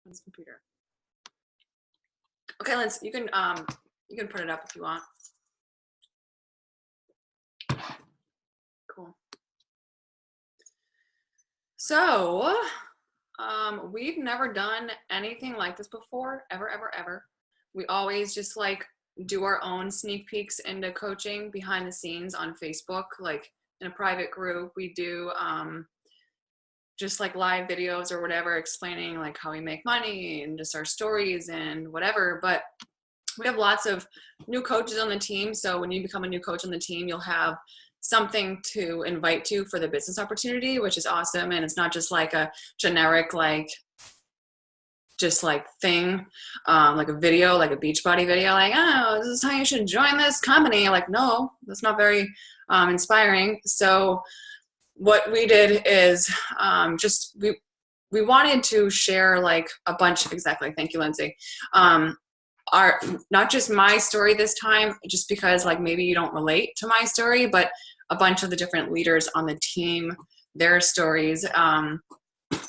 This computer. Okay, Linz, you can put it up if you want. Cool. So, we've never done anything like this before, ever. We always just like do our own sneak peeks into coaching behind the scenes on Facebook, like in a private group. We do just like live videos or whatever, explaining like how we make money and just our stories and whatever. But we have lots of new coaches on the team. So when you become a new coach on the team, you'll have something to invite to for the business opportunity, which is awesome. And it's not just like a generic, like, just like thing, like a video, like a Beachbody video, like, oh, this is how you should join this company. Like, no, that's not very inspiring. So what we did is we wanted to share like a bunch of, exactly, thank you, Lindsay, not just my story this time, just because like maybe you don't relate to my story, but a bunch of the different leaders on the team, their stories.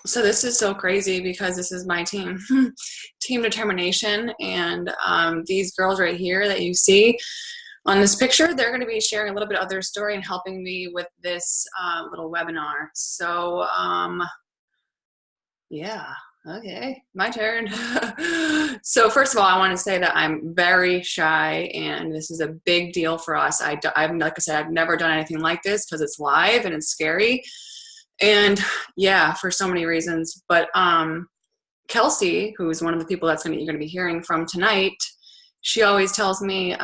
So this is so crazy because this is my team, Team Determination. And these girls right here that you see on this picture, they're going to be sharing a little bit of their story and helping me with this little webinar. So yeah, okay, my turn. So first of all, I want to say that I'm very shy, and this is a big deal for us. I've, like I said, I've never done anything like this because it's live and it's scary. And yeah, for so many reasons. But Kelsey, who's one of the people you're going to be hearing from tonight, she always tells me,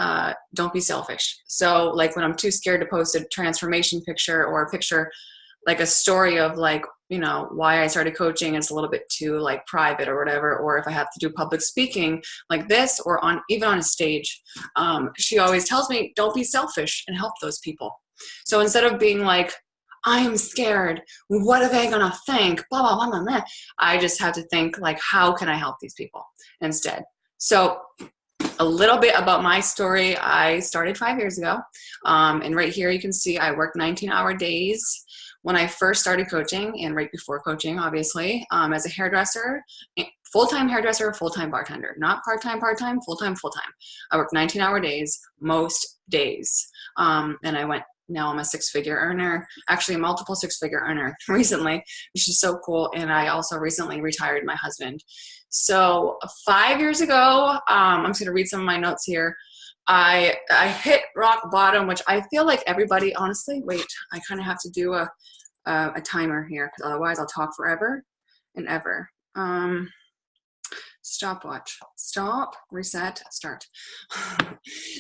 don't be selfish. So like when I'm too scared to post a transformation picture or a picture, like a story of like, you know, why I started coaching, it's a little bit too like private or whatever, or if I have to do public speaking like this or even on a stage, she always tells me, don't be selfish and help those people. So instead of being like, I'm scared, what are they gonna think, blah, blah, blah, blah, blah, I just have to think like, how can I help these people instead? So a little bit about my story. I started 5 years ago, and right here you can see I worked 19-hour days when I first started coaching, and right before coaching, obviously, as a hairdresser, full-time hairdresser, full-time bartender, not part-time, full-time. I worked 19-hour days most days, and now I'm a six-figure earner, actually a multiple six-figure earner recently, which is so cool. And I also recently retired my husband. So 5 years ago, I'm just going to read some of my notes here. I hit rock bottom, which I feel like everybody, honestly, wait, I kind of have to do a timer here because otherwise I'll talk forever and ever. Stopwatch, stop, reset, start.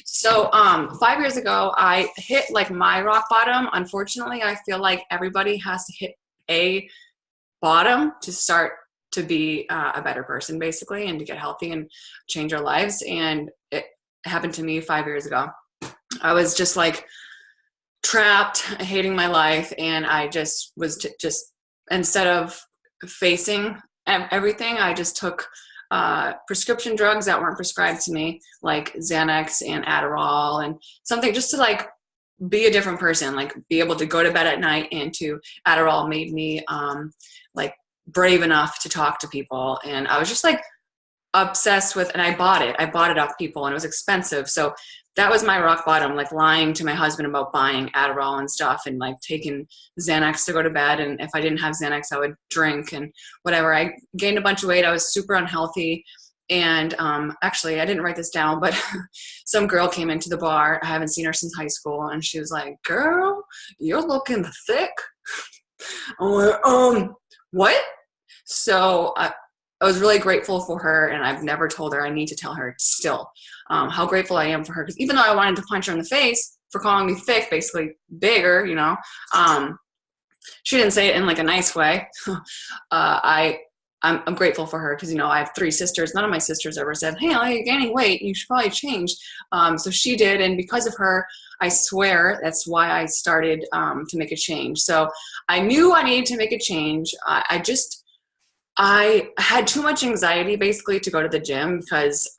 So 5 years ago, I hit like my rock bottom. Unfortunately, I feel like everybody has to hit a bottom to start to be a better person, basically, and to get healthy and change our lives. And it happened to me 5 years ago. I was just like trapped, hating my life, and I just was instead of facing everything, I just took prescription drugs that weren't prescribed to me, like Xanax and Adderall, and something just to like be a different person, like be able to go to bed at night. And Adderall made me like brave enough to talk to people. And I was just like obsessed with, and I bought it off people, and it was expensive. So that was my rock bottom, like lying to my husband about buying Adderall and stuff, and like taking Xanax to go to bed. And if I didn't have Xanax, I would drink and whatever. I gained a bunch of weight. I was super unhealthy. And actually, I didn't write this down, but some girl came into the bar. I haven't seen her since high school. And she was like, girl, you're looking thick. I'm like, what? So I was really grateful for her, and I've never told her. I need to tell her still how grateful I am for her, because even though I wanted to punch her in the face for calling me thick, basically bigger, you know, she didn't say it in like a nice way. I'm grateful for her because, you know, I have 3 sisters. None of my sisters ever said, hey, you're gaining weight, you should probably change. So she did, and because of her, I swear that's why I started to make a change. So I knew I needed to make a change. I had too much anxiety basically to go to the gym because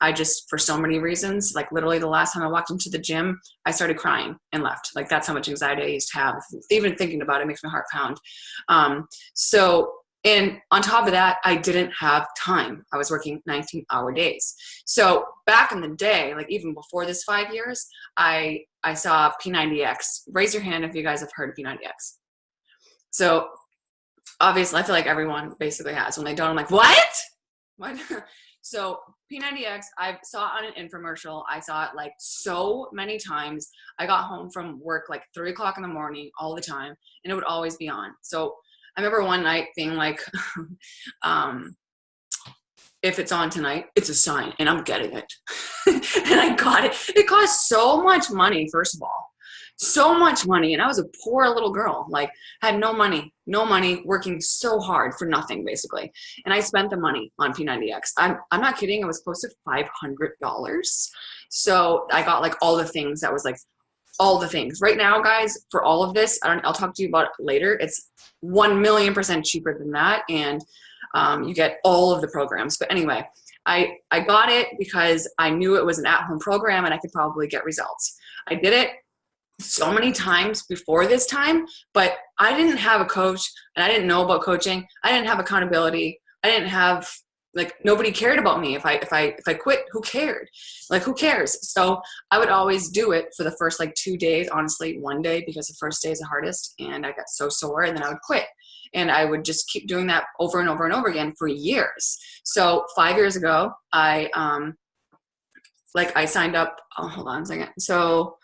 for so many reasons, like literally the last time I walked into the gym, I started crying and left. Like that's how much anxiety I used to have. Even thinking about it makes my heart pound. So And on top of that, I didn't have time. I was working 19-hour days. So back in the day, like even before this 5 years, I saw P90X. Raise your hand if you guys have heard of P90X. So obviously, I feel like everyone basically has. When they don't, I'm like, what? What? So P90X, I saw it on an infomercial. I saw it like so many times. I got home from work like 3 o'clock in the morning all the time, and it would always be on. So I remember one night being like, if it's on tonight, it's a sign, and I'm getting it. And I got it. It cost so much money, first of all. So much money. And I was a poor little girl, like had no money, working so hard for nothing, basically. And I spent the money on P90X. I'm not kidding. It was close to $500. So I got like all the things that was like all the things. Right now, guys, for all of this, I'll talk to you about it later. It's 1,000,000% cheaper than that. And you get all of the programs. But anyway, I got it because I knew it was an at-home program and I could probably get results. I did it so many times before this time, but I didn't have a coach and I didn't know about coaching. I didn't have accountability. I didn't have, like, nobody cared about me. If I quit, who cared? Like, who cares? So I would always do it for the first like 2 days, honestly, one day, because the first day is the hardest and I got so sore, and then I would quit. And I would just keep doing that over and over and over again for years. So 5 years ago, I signed up. Oh, hold on a second. So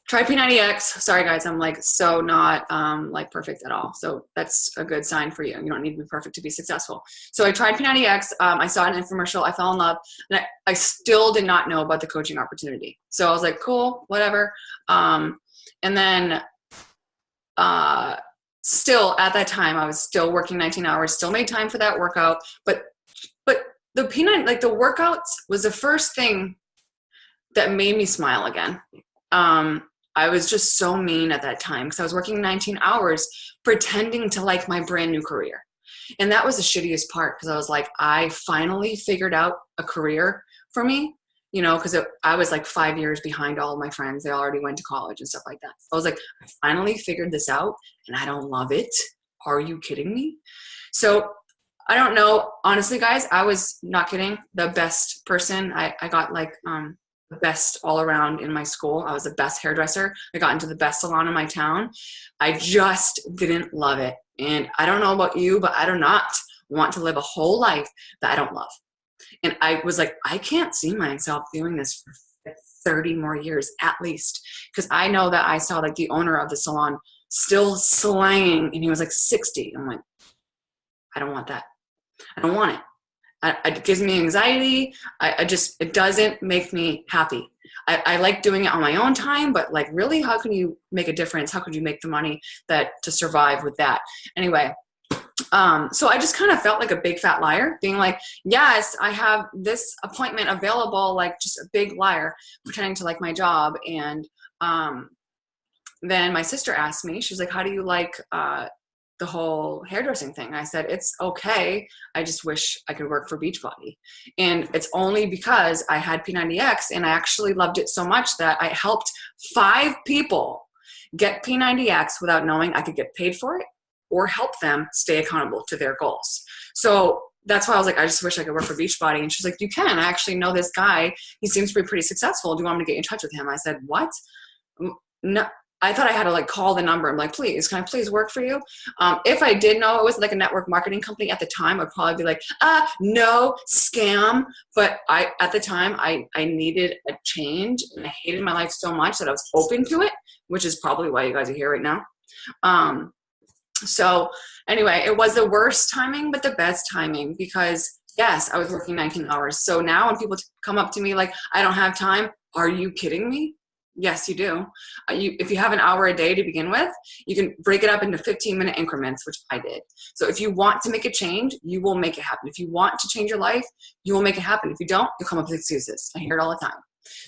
try P90X. Sorry guys, I'm like so not like perfect at all. So that's a good sign for you. You don't need to be perfect to be successful. So I tried P90X. I saw an infomercial. I fell in love, and I still did not know about the coaching opportunity. So I was like, cool, whatever. And then still at that time, I was still working 19 hours. Still made time for that workout, but the P90, like the workouts, was the first thing that made me smile again. I was just so mean at that time because I was working 19 hours pretending to like my brand new career. And that was the shittiest part, because I was like, I finally figured out a career for me, you know, because I was like 5 years behind all of my friends. They already went to college and stuff like that. So I was like, I finally figured this out and I don't love it. Are you kidding me? So I don't know. Honestly, guys, I was not kidding. The best person. I got like, the best all around in my school. I was the best hairdresser. I got into the best salon in my town. I just didn't love it. And I don't know about you, but I do not want to live a whole life that I don't love. And I was like, I can't see myself doing this for 30 more years at least. Because I know that I saw like the owner of the salon still slaying, and he was like 60. I'm like, I don't want that. I don't want it. It gives me anxiety. It doesn't make me happy. I like doing it on my own time, but like, really, how can you make a difference? How could you make the money to survive with that? Anyway, so I just kind of felt like a big fat liar, being like, yes, I have this appointment available, like just a big liar, pretending to like my job. And then my sister asked me, she's like, how do you like the whole hairdressing thing? I said, it's okay. I just wish I could work for Beachbody. And it's only because I had P90X and I actually loved it so much that I helped 5 people get P90X without knowing I could get paid for it or help them stay accountable to their goals. So that's why I was like, I just wish I could work for Beachbody. And she's like, you can. I actually know this guy. He seems to be pretty successful. Do you want me to get in touch with him? I said, what? No. I thought I had to like call the number. I'm like, please, can I please work for you? If I did know it was like a network marketing company at the time, I'd probably be like, no, scam. But at the time, I needed a change, and I hated my life so much that I was open to it, which is probably why you guys are here right now. So anyway, it was the worst timing, but the best timing, because yes, I was working 19 hours. So now when people come up to me like, I don't have time, are you kidding me? Yes, you do. If you have an hour a day to begin with, you can break it up into 15-minute increments, which I did. So if you want to make a change, you will make it happen. If you want to change your life, you will make it happen. If you don't, you'll come up with excuses. I hear it all the time.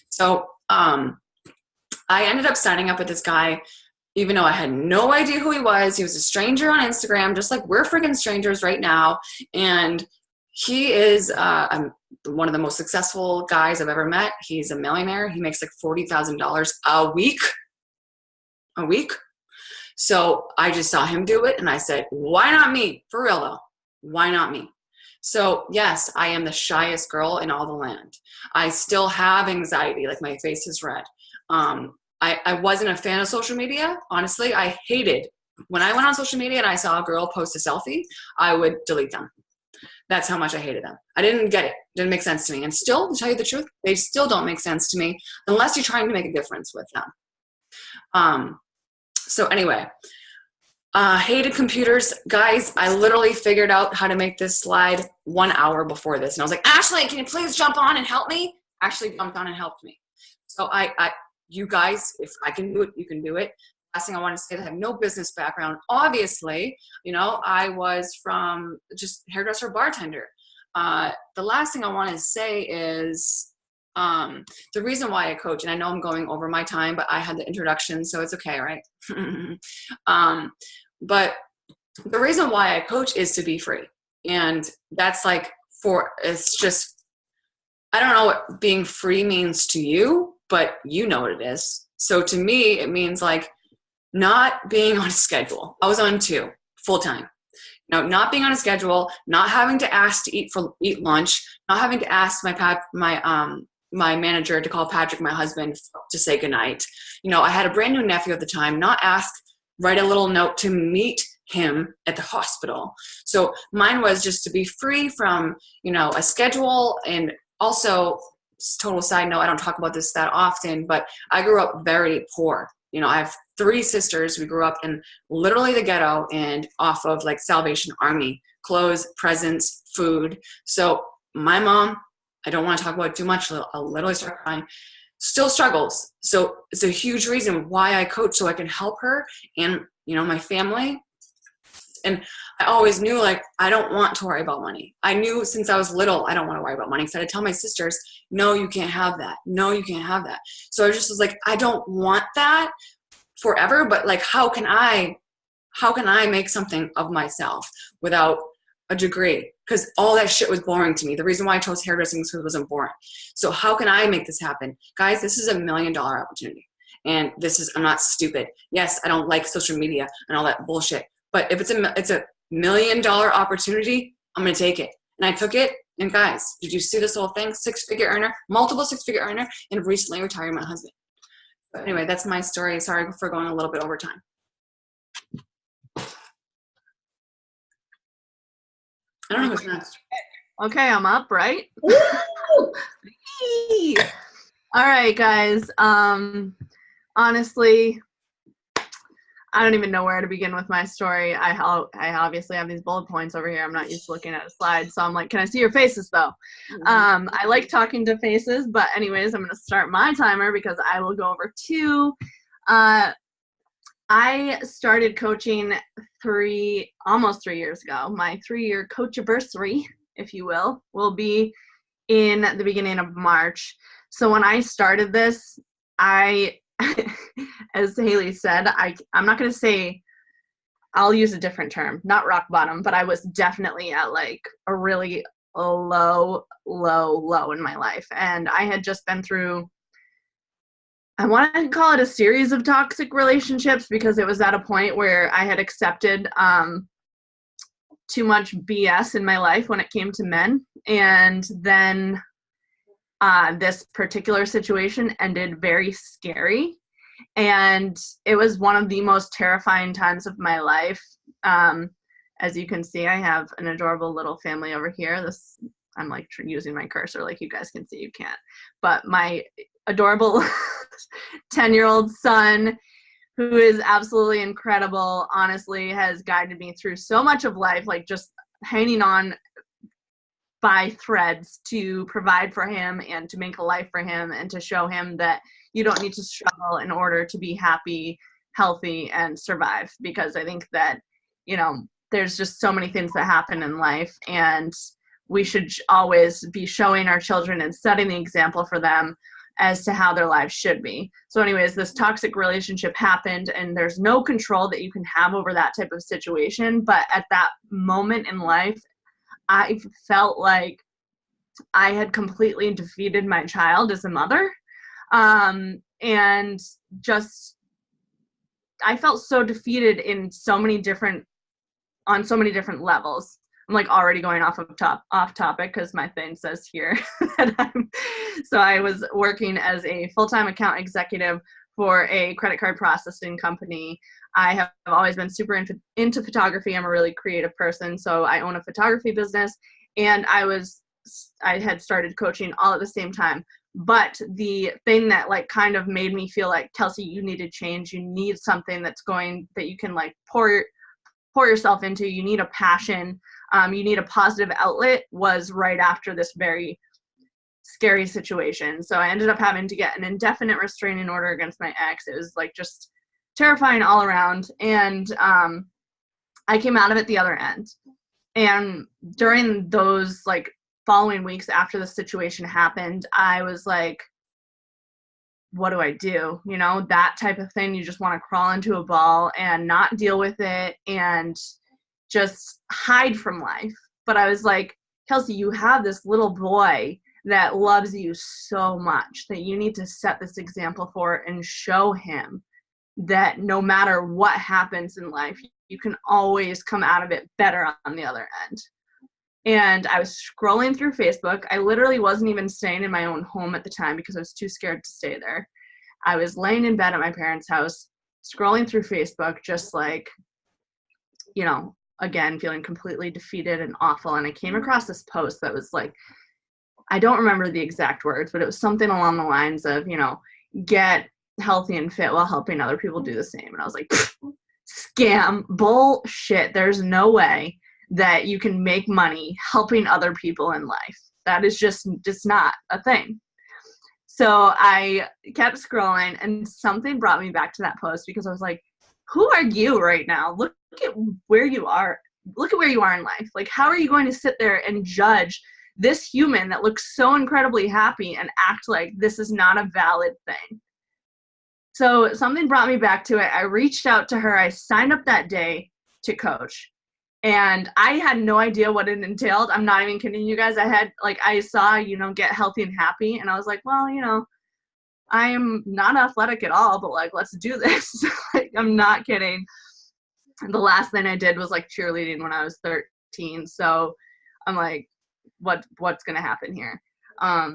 So I ended up signing up with this guy, even though I had no idea who he was. He was a stranger on Instagram, just like we're freaking strangers right now. And he is one of the most successful guys I've ever met. He's a millionaire. He makes like $40,000 a week. So I just saw him do it and I said, why not me? For real though, why not me? So yes, I am the shyest girl in all the land. I still have anxiety, like my face is red. I wasn't a fan of social media. Honestly, I hated when I went on social media and I saw a girl post a selfie, I would delete them. That's how much I hated them. I didn't get it. It didn't make sense to me. And still, to tell you the truth, they still don't make sense to me unless you're trying to make a difference with them. So anyway, hated computers. Guys, I literally figured out how to make this slide 1 hour before this. And I was like, Ashley, can you please jump on and help me? Ashley jumped on and helped me. So you guys, if I can do it, you can do it. Last thing I want to say is I have no business background. Obviously, I was from just hairdresser, bartender. The last thing I want to say is the reason why I coach, and I know I'm going over my time, but I had the introduction, so it's okay, right? But the reason why I coach is to be free. And that's it's just, I don't know what being free means to you, but you know what it is. So to me, it means like not being on a schedule. I was on 2 full-time. Not being on a schedule, not having to ask to eat lunch, not having to ask my manager to call Patrick, my husband, to say goodnight. I had a brand new nephew at the time, not ask, write a little note to meet him at the hospital. So mine was just to be free from, a schedule. And also, total side note, I don't talk about this that often, but I grew up very poor. I have 3 sisters. We grew up in literally the ghetto and off of like Salvation Army, clothes, presents, food. So my mom, I don't want to talk about it too much. I'll literally start crying. Still struggles. So it's a huge reason why I coach, so I can help her and, my family. And I always knew, like, I don't want to worry about money. I knew since I was little, I don't want to worry about money. Because I'd tell my sisters, no, you can't have that. No, you can't have that. So I just was like, I don't want that forever. But like, how can I make something of myself without a degree? Because all that shit was boring to me. The reason why I chose hairdressing is because it wasn't boring. So how can I make this happen? Guys, this is $1 million opportunity. And I'm not stupid. Yes, I don't like social media and all that bullshit. But if it's a $1 million opportunity, I'm going to take it. And I took it. And guys, did you see this whole thing? 6-figure earner, multiple 6-figure earner, and recently retired my husband. But anyway, that's my story. Sorry for going a little bit over time. I don't know who's next. Okay, I'm up, right? All right, guys. Honestly, I don't even know where to begin with my story. I obviously have these bullet points over here. I'm not used to looking at a slide, so I'm like, can I see your faces, though? I like talking to faces, but anyways, I'm going to start my timer because I will go over 2. I started coaching almost 3 years ago. My 3-year coach-anniversary, if you will be in the beginning of March. So when I started this, as Haley said, I'm not going to say, I'll use a different term, not rock bottom, but I was definitely at like a really low in my life. And I had just been through, I want to call it a series of toxic relationships, because it was at a point where I had accepted too much BS in my life when it came to men. And then this particular situation ended very scary. And it was one of the most terrifying times of my life. As you can see, I have an adorable little family over here. I'm like using my cursor like you guys can see. You can't. But my adorable 10-year-old son, who is absolutely incredible, honestly has guided me through so much of life, like just hanging on by threads to provide for him and to make a life for him and to show him that you don't need to struggle in order to be happy, healthy, and survive. Because I think that, there's just so many things that happen in life, and we should always be showing our children and setting the example for them as to how their lives should be. So anyways, this toxic relationship happened, and there's no control that you can have over that type of situation. But at that moment in life, I felt like I had completely defeated my child as a mother. And just I felt so defeated in so many different levels. I'm like already going off topic because my thing says here that so I was working as a full-time account executive for a credit card processing company. I have always been super into photography. I'm a really creative person, so I own a photography business, and I had started coaching all at the same time. But the thing that like kind of made me feel like, Kelsey, you need to change. You need something that you can like pour yourself into. You need a passion. You need a positive outlet, was right after this very scary situation. So I ended up having to get an indefinite restraining order against my ex. It was like just terrifying all around. And I came out of it the other end. And during those like following weeks after the situation happened, I was like, what do I do? You know, that type of thing. You just want to crawl into a ball and not deal with it and just hide from life. But I was like, Kelsey, you have this little boy that loves you so much that you need to set this example for and show him that no matter what happens in life, you can always come out of it better on the other end. And I was scrolling through Facebook. I literally wasn't even staying in my own home at the time because I was too scared to stay there. I was laying in bed at my parents' house, scrolling through Facebook, just like, you know, again, feeling completely defeated and awful. And I came across this post that was like, I don't remember the exact words, but it was something along the lines of, you know, get healthy and fit while helping other people do the same. And I was like, scam, bullshit. There's no way that you can make money helping other people in life. That is just not a thing. So I kept scrolling, and something brought me back to that post because I was like, who are you right now? Look at where you are. Look at where you are in life. Like, how are you going to sit there and judge this human that looks so incredibly happy and act like this is not a valid thing? So something brought me back to it. I reached out to her. I signed up that day to coach. And I had no idea what it entailed. I'm not even kidding you guys. I saw, you know, get healthy and happy. And I was like, well, you know, I am not athletic at all, but like, let's do this. Like, I'm not kidding. And the last thing I did was like cheerleading when I was 13. So I'm like, what's going to happen here? I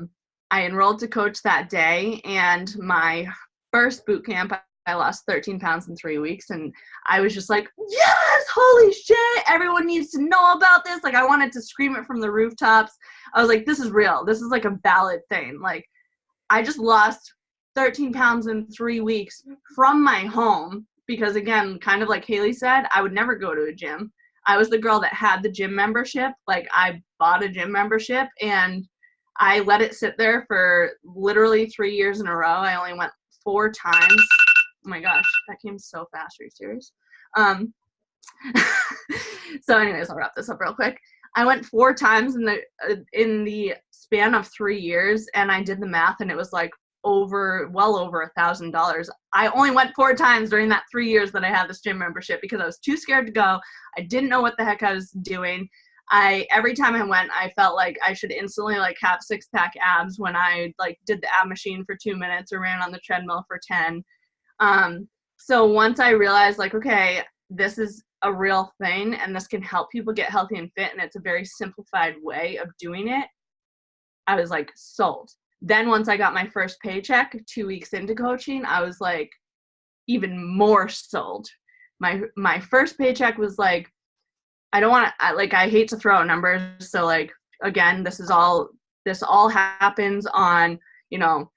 enrolled to coach that day, and my first boot camp, I lost 13 pounds in 3 weeks. And I was just like, yes, holy shit. Everyone needs to know about this. Like, I wanted to scream it from the rooftops. I was like, this is real. This is like a valid thing. Like, I just lost 13 pounds in 3 weeks from my home because, again, kind of like Haley said, I would never go to a gym. I was the girl that had the gym membership. Like, I bought a gym membership and I let it sit there for literally 3 years in a row. I only went 4 times. Oh my gosh, that came so fast. Are you serious? So anyways, I'll wrap this up real quick. I went 4 times in the span of 3 years, and I did the math, and it was like well over $1,000. I only went 4 times during that 3 years that I had this gym membership because I was too scared to go. I didn't know what the heck I was doing. Every time I went, I felt like I should instantly like have 6-pack abs when I like did the ab machine for 2 minutes or ran on the treadmill for 10. So once I realized like, okay, this is a real thing and this can help people get healthy and fit, and it's a very simplified way of doing it, I was like sold. Then once I got my first paycheck 2 weeks into coaching, I was like even more sold. My first paycheck was like, I hate to throw out numbers. So like, again, this all happens on, you know,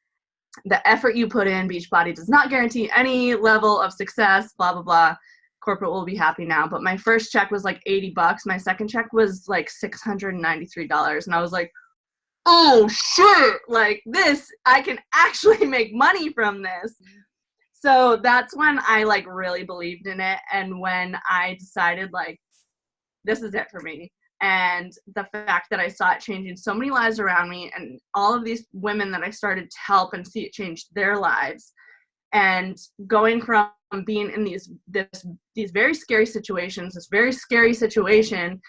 the effort you put in. Beachbody does not guarantee any level of success, blah, blah, blah. Corporate will be happy now. But my first check was like $80. My second check was like $693. And I was like, oh shit, like this, I can actually make money from this. So that's when I like really believed in it. And when I decided like, this is it for me. And the fact that I saw it changing so many lives around me, and all of these women that I started to help and see it change their lives, and going from being in these very scary situations, this very scary situation,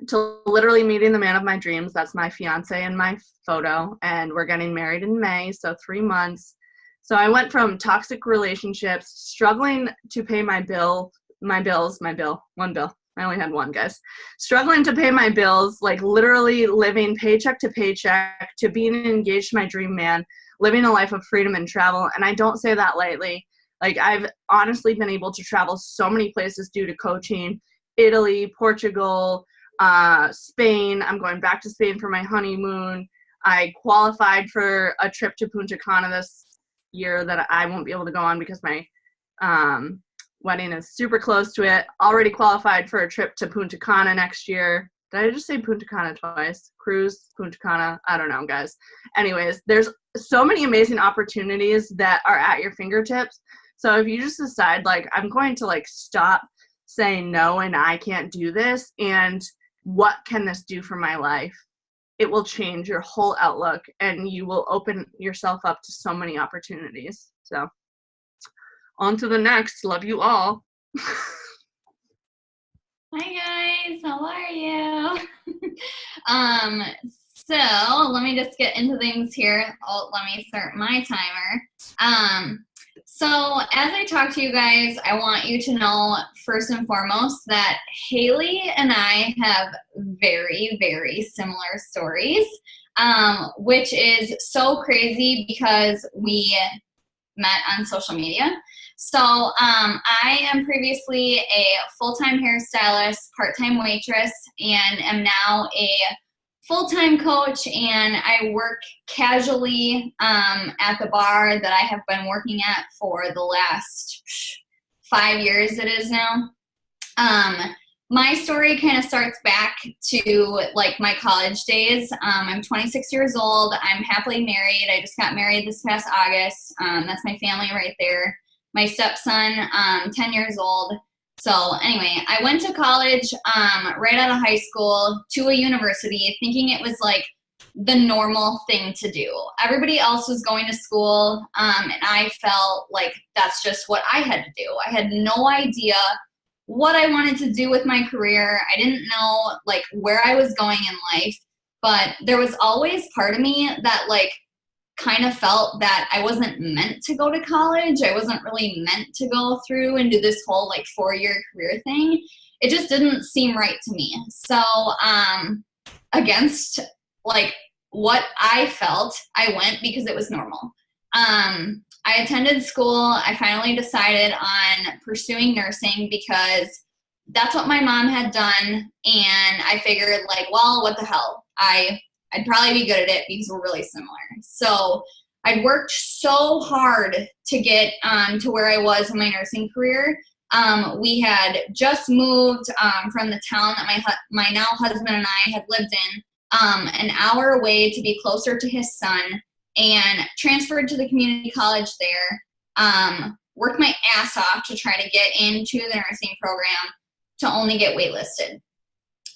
to literally meeting the man of my dreams. That's my fiance in my photo, and we're getting married in May, so 3 months. So I went from toxic relationships, struggling to pay one bill. I only had one, guys. Struggling to pay my bills, like literally living paycheck to paycheck, to being engaged to my dream man, living a life of freedom and travel. And I don't say that lightly. Like, I've honestly been able to travel so many places due to coaching. Italy, Portugal, Spain. I'm going back to Spain for my honeymoon. I qualified for a trip to Punta Cana this year that I won't be able to go on because my wedding is super close to it. Already qualified for a trip to Punta Cana next year. Did I just say Punta Cana twice? Cruise, Punta Cana, I don't know, guys. Anyways, there's so many amazing opportunities that are at your fingertips. So if you just decide, like, I'm going to, like, stop saying no and I can't do this, and what can this do for my life? It will change your whole outlook, and you will open yourself up to so many opportunities. So on to the next. Love you all. Hi guys, how are you? So let me just get into things here. Let me start my timer. So as I talk to you guys, I want you to know first and foremost that Haley and I have very, very similar stories, which is so crazy because we met on social media. So I am previously a full-time hairstylist, part-time waitress, and am now a full-time coach, and I work casually at the bar that I have been working at for the last 5 years it is now. My story kind of starts back to like my college days. I'm 26 years old. I'm happily married. I just got married this past August. That's my family right there. My stepson, 10 years old. So anyway, I went to college right out of high school to a university thinking it was like the normal thing to do. Everybody else was going to school, and I felt like that's just what I had to do. I had no idea what I wanted to do with my career. I didn't know like where I was going in life, but there was always part of me that like kind of felt that I wasn't meant to go to college. I wasn't really meant to go through and do this whole like 4-year career thing. It just didn't seem right to me. So against like what I felt, I went because it was normal. I attended school. I finally decided on pursuing nursing because that's what my mom had done. And I figured like, well, what the hell? I'd probably be good at it because we're really similar. So I'd worked so hard to get to where I was in my nursing career. We had just moved from the town that my now husband and I had lived in, an hour away to be closer to his son, and transferred to the community college there. Worked my ass off to try to get into the nursing program to only get waitlisted.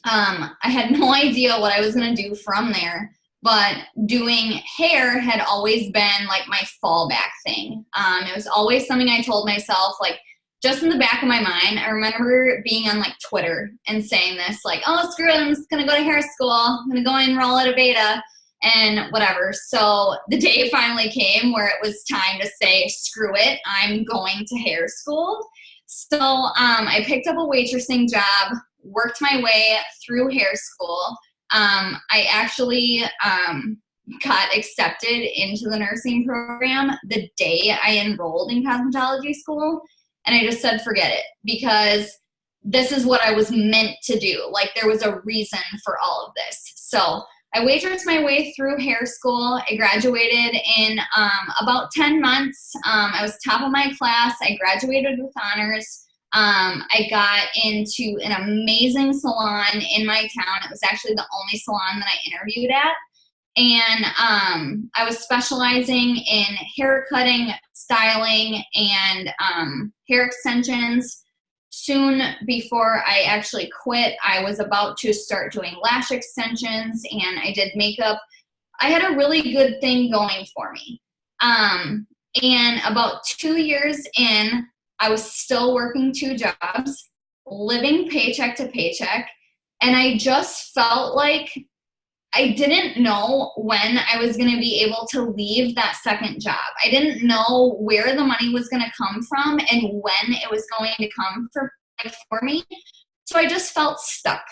I had no idea what I was going to do from there, but doing hair had always been like my fallback thing. It was always something I told myself, like just in the back of my mind. I remember being on like Twitter and saying this, like, oh, screw it, I'm just going to go to hair school. I'm going to go enroll at Aveda and whatever. So the day finally came where it was time to say, screw it, I'm going to hair school. So I picked up a waitressing job, worked my way through hair school. I actually got accepted into the nursing program the day I enrolled in cosmetology school. And I just said, forget it, because this is what I was meant to do. Like there was a reason for all of this. So I waitressed my way through hair school. I graduated in about 10 months. I was top of my class. I graduated with honors. I got into an amazing salon in my town. It was actually the only salon that I interviewed at. And I was specializing in hair cutting, styling, and hair extensions. Soon before I actually quit, I was about to start doing lash extensions, and I did makeup. I had a really good thing going for me. And about 2 years in, I was still working 2 jobs, living paycheck to paycheck, and I just felt like I didn't know when I was going to be able to leave that second job. I didn't know where the money was going to come from and when it was going to come for me. So I just felt stuck.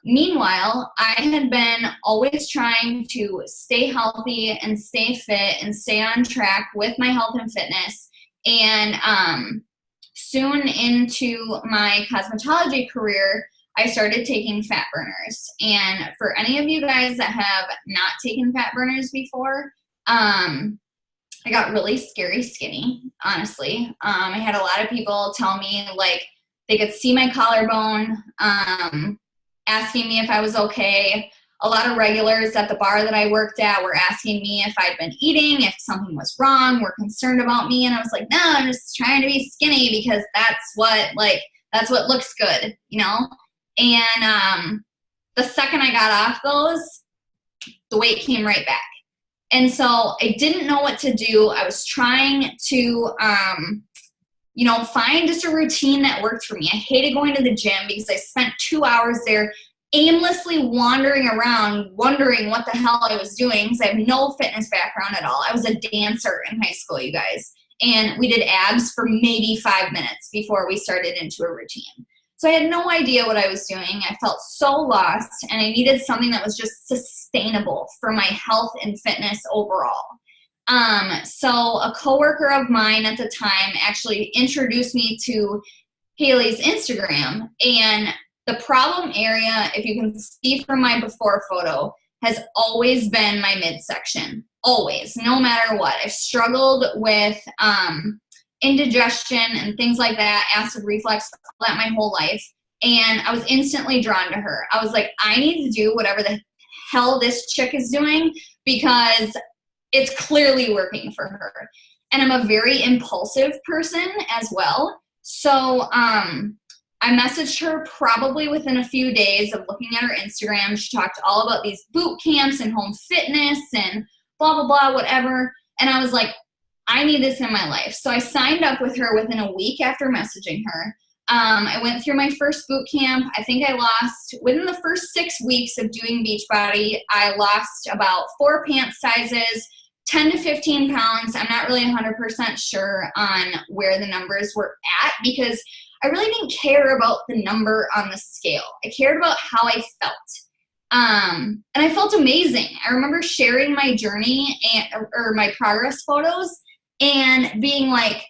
Meanwhile, I had been always trying to stay healthy and stay fit and stay on track with my health and fitness. And soon into my cosmetology career, I started taking fat burners. And for any of you guys that have not taken fat burners before, I got really scary skinny, honestly. I had a lot of people tell me like they could see my collarbone, asking me if I was okay. A lot of regulars at the bar that I worked at were asking me if I'd been eating, if something was wrong, were concerned about me. And I was like, no, I'm just trying to be skinny because that's what looks good, you know? And the second I got off those, the weight came right back. And so I didn't know what to do. I was trying to, find just a routine that worked for me. I hated going to the gym because I spent 2 hours there aimlessly wandering around, wondering what the hell I was doing because I have no fitness background at all. I was a dancer in high school, you guys. And we did abs for maybe 5 minutes before we started into a routine. So I had no idea what I was doing. I felt so lost, and I needed something that was just sustainable for my health and fitness overall. So a coworker of mine at the time actually introduced me to Haley's Instagram, and the problem area, if you can see from my before photo, has always been my midsection. Always, no matter what. I've struggled with indigestion and things like that, acid reflux, all that my whole life. And I was instantly drawn to her. I was like, I need to do whatever the hell this chick is doing because it's clearly working for her. And I'm a very impulsive person as well. So I messaged her probably within a few days of looking at her Instagram. She talked all about these boot camps and home fitness and blah, blah, blah, whatever. And I was like, I need this in my life. So I signed up with her within a week after messaging her. I went through my first boot camp. I think I lost, within the first 6 weeks of doing Beachbody, I lost about 4 pant sizes, 10 to 15 pounds. I'm not really 100% sure on where the numbers were at because I really didn't care about the number on the scale. I cared about how I felt. And I felt amazing. I remember sharing my journey or my progress photos and being like,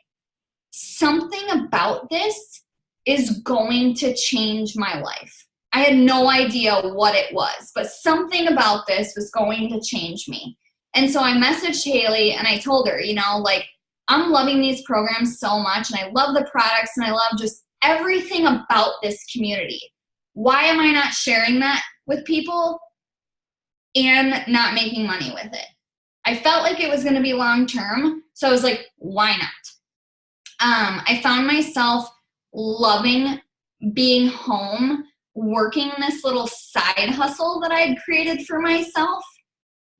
something about this is going to change my life. I had no idea what it was, but something about this was going to change me. And so I messaged Haley and I told her, I'm loving these programs so much and I love the products and I love just everything about this community. Why am I not sharing that with people and not making money with it? I felt like it was going to be long term. So I was like, why not? I found myself loving being home, working this little side hustle that I had created for myself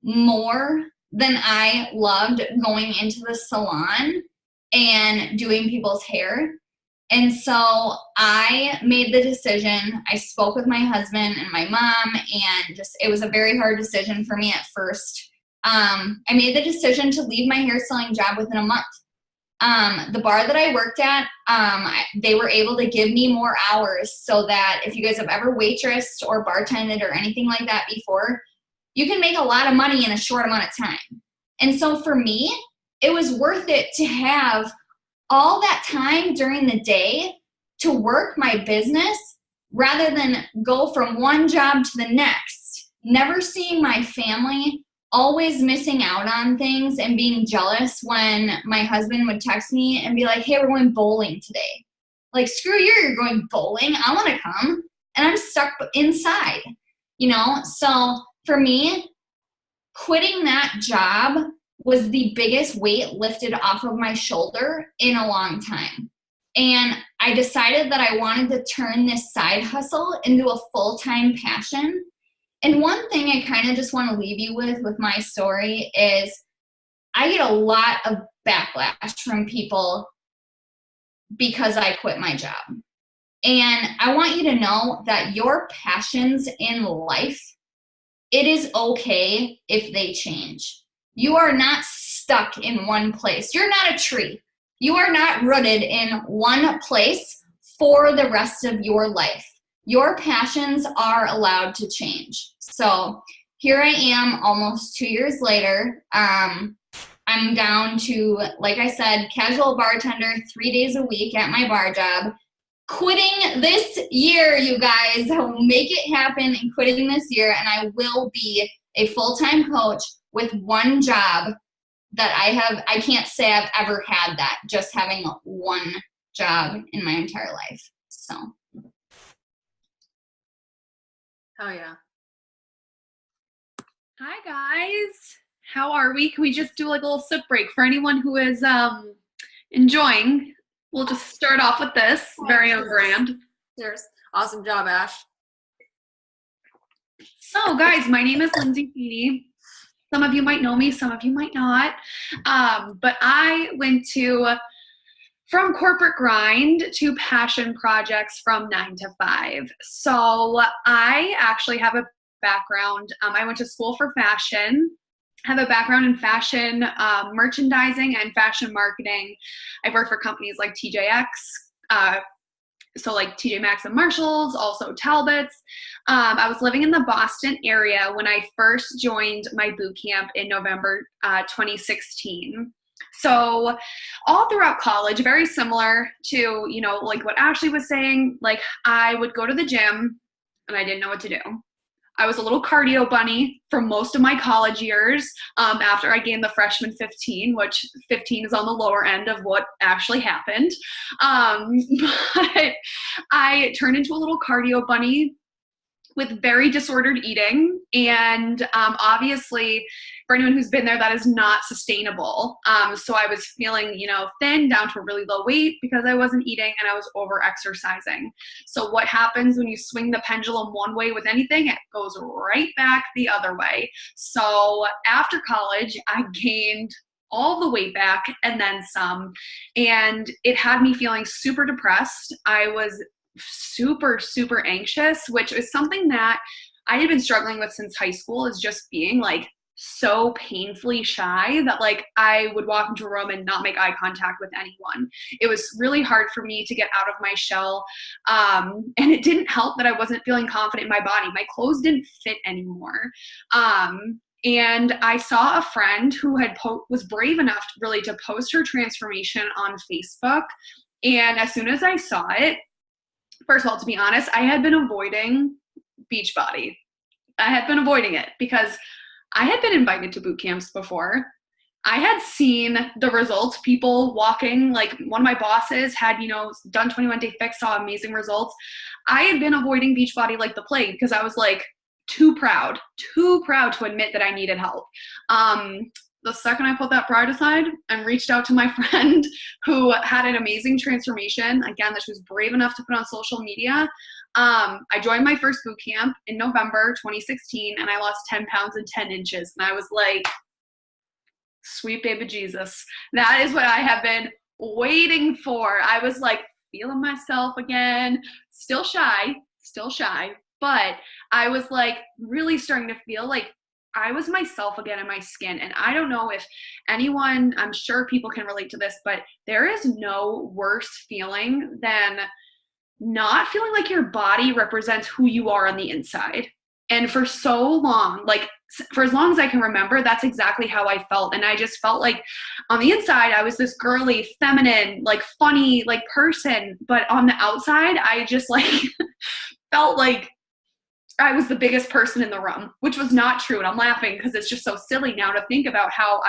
more than I loved going into the salon and doing people's hair. And so I made the decision. I spoke with my husband and my mom, and it was a very hard decision for me at first. I made the decision to leave my hair selling job within a month. The bar that I worked at, they were able to give me more hours so that if you guys have ever waitressed or bartended or anything like that before, you can make a lot of money in a short amount of time. And so for me, it was worth it to have all that time during the day to work my business rather than go from one job to the next, never seeing my family, always missing out on things and being jealous when my husband would text me and be like, hey, we're going bowling today. Like, screw you, you're going bowling. I want to come. And I'm stuck inside, So for me, quitting that job was the biggest weight lifted off of my shoulder in a long time. And I decided that I wanted to turn this side hustle into a full-time passion. And one thing I kind of just want to leave you with my story is I get a lot of backlash from people because I quit my job. And I want you to know that your passions in life it is okay if they change. You are not stuck in one place. You're not a tree. You are not rooted in one place for the rest of your life. Your passions are allowed to change. So here I am almost 2 years later. I'm down to, like I said, casual bartender 3 days a week at my bar job. Quitting this year, you guys. I will make it happen and quitting this year, and I will be a full-time coach with one job that I can't say I've ever had that, just having one job in my entire life. So. Oh, yeah. Hi, guys. How are we? Can we just do like a little sip break for anyone who is enjoying? We'll just start off with this, very on brand. Cheers. Awesome job, Ash. So, guys, my name is Lindsay Feeney. Some of you might know me, some of you might not. But I went from corporate grind to passion projects from 9 to 5. So I actually have a background. I went to school for fashion. Have a background in fashion merchandising and fashion marketing. I've worked for companies like TJX, so like TJ Maxx and Marshalls, also Talbot's. I was living in the Boston area when I first joined my boot camp in November 2016. So all throughout college, very similar to, like what Ashley was saying, like I would go to the gym and I didn't know what to do. I was a little cardio bunny for most of my college years after I gained the freshman 15, which 15 is on the lower end of what actually happened. But I turned into a little cardio bunny with very disordered eating. And obviously, for anyone who's been there, that is not sustainable. So I was feeling, thin, down to a really low weight because I wasn't eating and I was over exercising. So what happens when you swing the pendulum one way with anything, it goes right back the other way. So after college, I gained all the weight back and then some. And it had me feeling super depressed. I was super, super anxious, which is something that I had been struggling with since high school, is just being like so painfully shy that like I would walk into a room and not make eye contact with anyone. It was really hard for me to get out of my shell. And it didn't help that I wasn't feeling confident in my body. My clothes didn't fit anymore. And I saw a friend who was brave enough really to post her transformation on Facebook. And as soon as I saw it, first of all, to be honest, I had been avoiding Beachbody. I had been avoiding it because I had been invited to boot camps before. I had seen the results, people walking, like one of my bosses had, done 21 Day Fix, saw amazing results. I had been avoiding Beachbody like the plague because I was like too proud to admit that I needed help. The second I put that pride aside and reached out to my friend who had an amazing transformation, again, that she was brave enough to put on social media, I joined my first boot camp in November 2016, and I lost 10 pounds and 10 inches. And I was like, sweet baby Jesus, that is what I have been waiting for. I was like feeling myself again, still shy, but I was like really starting to feel like I was myself again in my skin. And I don't know if anyone, I'm sure people can relate to this, but there is no worse feeling than not feeling like your body represents who you are on the inside. And for so long, like for as long as I can remember, that's exactly how I felt. And I just felt like on the inside, I was this girly, feminine, like funny, like person. But on the outside, I just like felt like I was the biggest person in the room, which was not true. And I'm laughing because it's just so silly now to think about how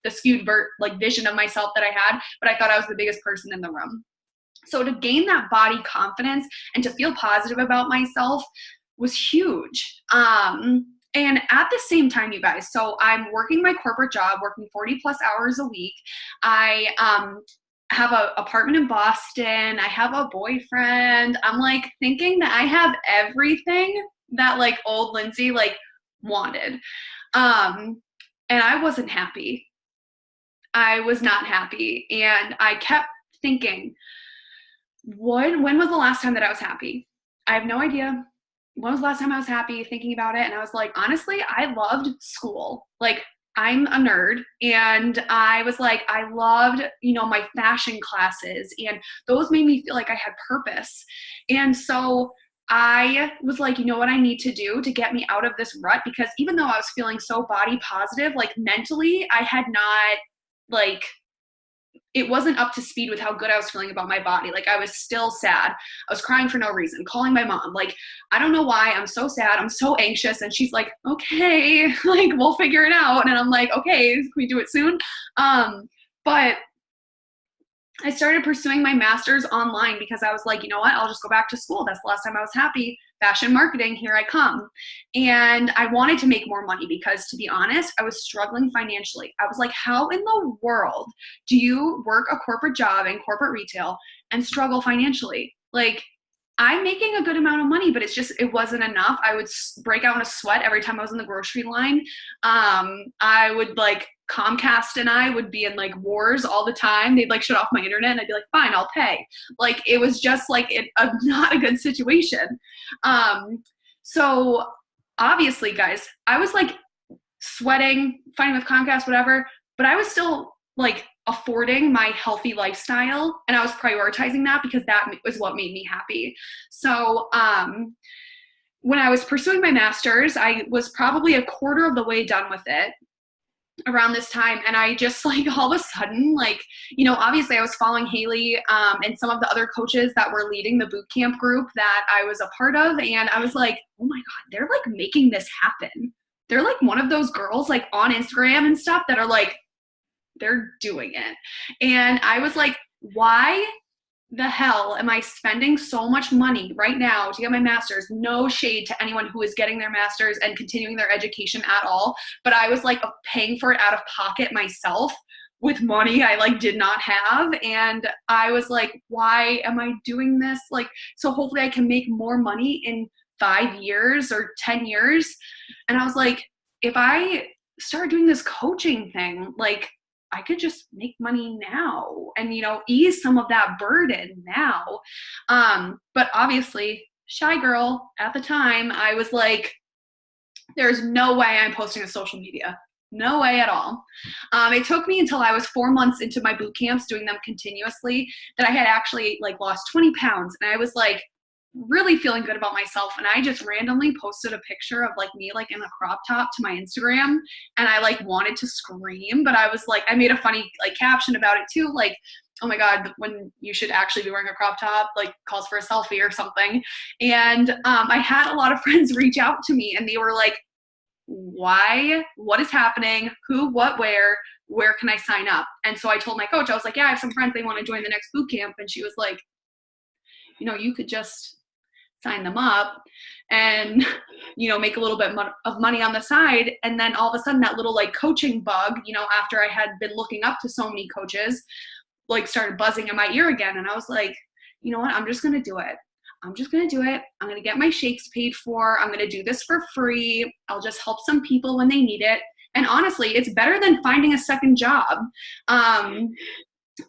the skewed vision of myself that I had, but I thought I was the biggest person in the room. So to gain that body confidence and to feel positive about myself was huge. And at the same time, you guys, so I'm working my corporate job, working 40 plus hours a week. I have an apartment in Boston. I have a boyfriend. I'm like thinking that I have everything that like old Lindsay like wanted. And I wasn't happy. I was not happy. And I kept thinking, when was the last time that I was happy? I have no idea. when was the last time I was happy thinking about it? And I was like, honestly, I loved school. Like, I'm a nerd, and I was like, I loved, my fashion classes, and those made me feel like I had purpose. And so I was like, you know what I need to do to get me out of this rut? Because even though I was feeling so body positive, like mentally, I had not, like, it wasn't up to speed with how good I was feeling about my body. Like, I was still sad. I was crying for no reason, calling my mom. Like, I don't know why. I'm so sad. I'm so anxious. And she's like, okay, like, we'll figure it out. And I'm like, okay, can we do it soon? But I started pursuing my master's online because I was like, you know what? I'll just go back to school. That's the last time I was happy. Fashion marketing, here I come. And I wanted to make more money because, to be honest, I was struggling financially. I was like, how in the world do you work a corporate job in corporate retail and struggle financially? Like, I'm making a good amount of money, but it wasn't enough. I would break out in a sweat every time I was in the grocery line. I would, like, Comcast and I would be in, like, wars all the time. They'd, like, shut off my internet, and I'd be like, fine, I'll pay. Like, it was just, like, not a good situation. So obviously, guys, I was, like, sweating, fighting with Comcast, whatever, but I was still, like, affording my healthy lifestyle, and I was prioritizing that because that was what made me happy. So when I was pursuing my master's, I was probably a quarter of the way done with it around this time, and I just, like, all of a sudden, like, obviously I was following Haley and some of the other coaches that were leading the boot camp group that I was a part of, and I was like, oh my God, they're, like, making this happen. They're, like, one of those girls, like, on Instagram and stuff that are, like, they're doing it. And I was like, why the hell am I spending so much money right now to get my master's? No shade to anyone who is getting their master's and continuing their education at all. But I was, like, paying for it out of pocket myself with money I, like, did not have. And I was like, why am I doing this? Like, so hopefully I can make more money in 5 years or 10 years. And I was like, if I start doing this coaching thing, like, I could just make money now and, ease some of that burden now. But obviously, shy girl at the time, I was like, there's no way I'm posting to social media. No way at all. It took me until I was 4 months into my boot camps, doing them continuously, that I had actually, like, lost 20 pounds. And I was, like, really feeling good about myself, and I just randomly posted a picture of, like, me, like, in a crop top to my Instagram, and I, like, wanted to scream, but I was like, I made a funny, like, caption about it too, like, oh my God, when you should actually be wearing a crop top, like, calls for a selfie or something. And I had a lot of friends reach out to me, and they were like, why, what is happening, who, what, where can I sign up? And so I told my coach, I was like, yeah, I have some friends, they want to join the next boot camp. And she was like, you could just sign them up and, make a little bit of money on the side. And then all of a sudden that little, like, coaching bug, after I had been looking up to so many coaches, like, started buzzing in my ear again. And I was like, you know what? I'm just going to do it. I'm going to get my shakes paid for. I'm going to do this for free. I'll just help some people when they need it. And honestly, it's better than finding a second job. And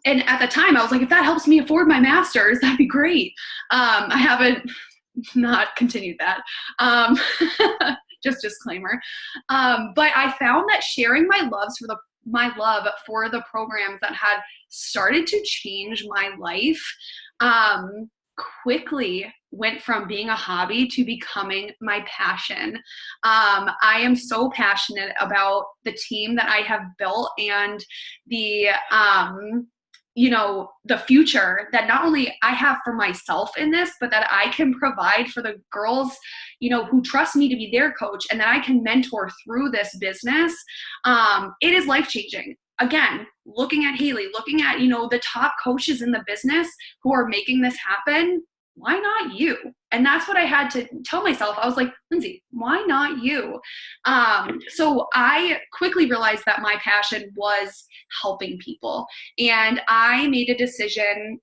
at the time I was like, if that helps me afford my master's, that'd be great. I haven't not continued that. Just disclaimer. But I found that sharing my love for the programs that had started to change my life quickly went from being a hobby to becoming my passion. I am so passionate about the team that I have built and the the future that not only I have for myself in this, but that I can provide for the girls, who trust me to be their coach and that I can mentor through this business. It is life-changing. Again, looking at Haley, looking at, the top coaches in the business who are making this happen, why not you? And that's what I had to tell myself. I was like, Lindsay, why not you? So I quickly realized that my passion was helping people. And I made a decision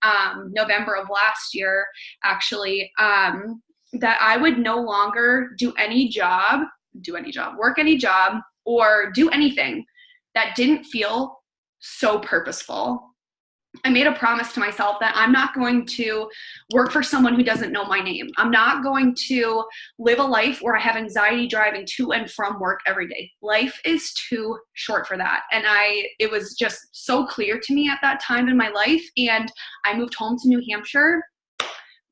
November of last year, actually, that I would no longer work any job, or do anything that didn't feel so purposeful. I made a promise to myself that I'm not going to work for someone who doesn't know my name. I'm not going to live a life where I have anxiety driving to and from work every day. Life is too short for that. And it was just so clear to me at that time in my life. And I moved home to New Hampshire.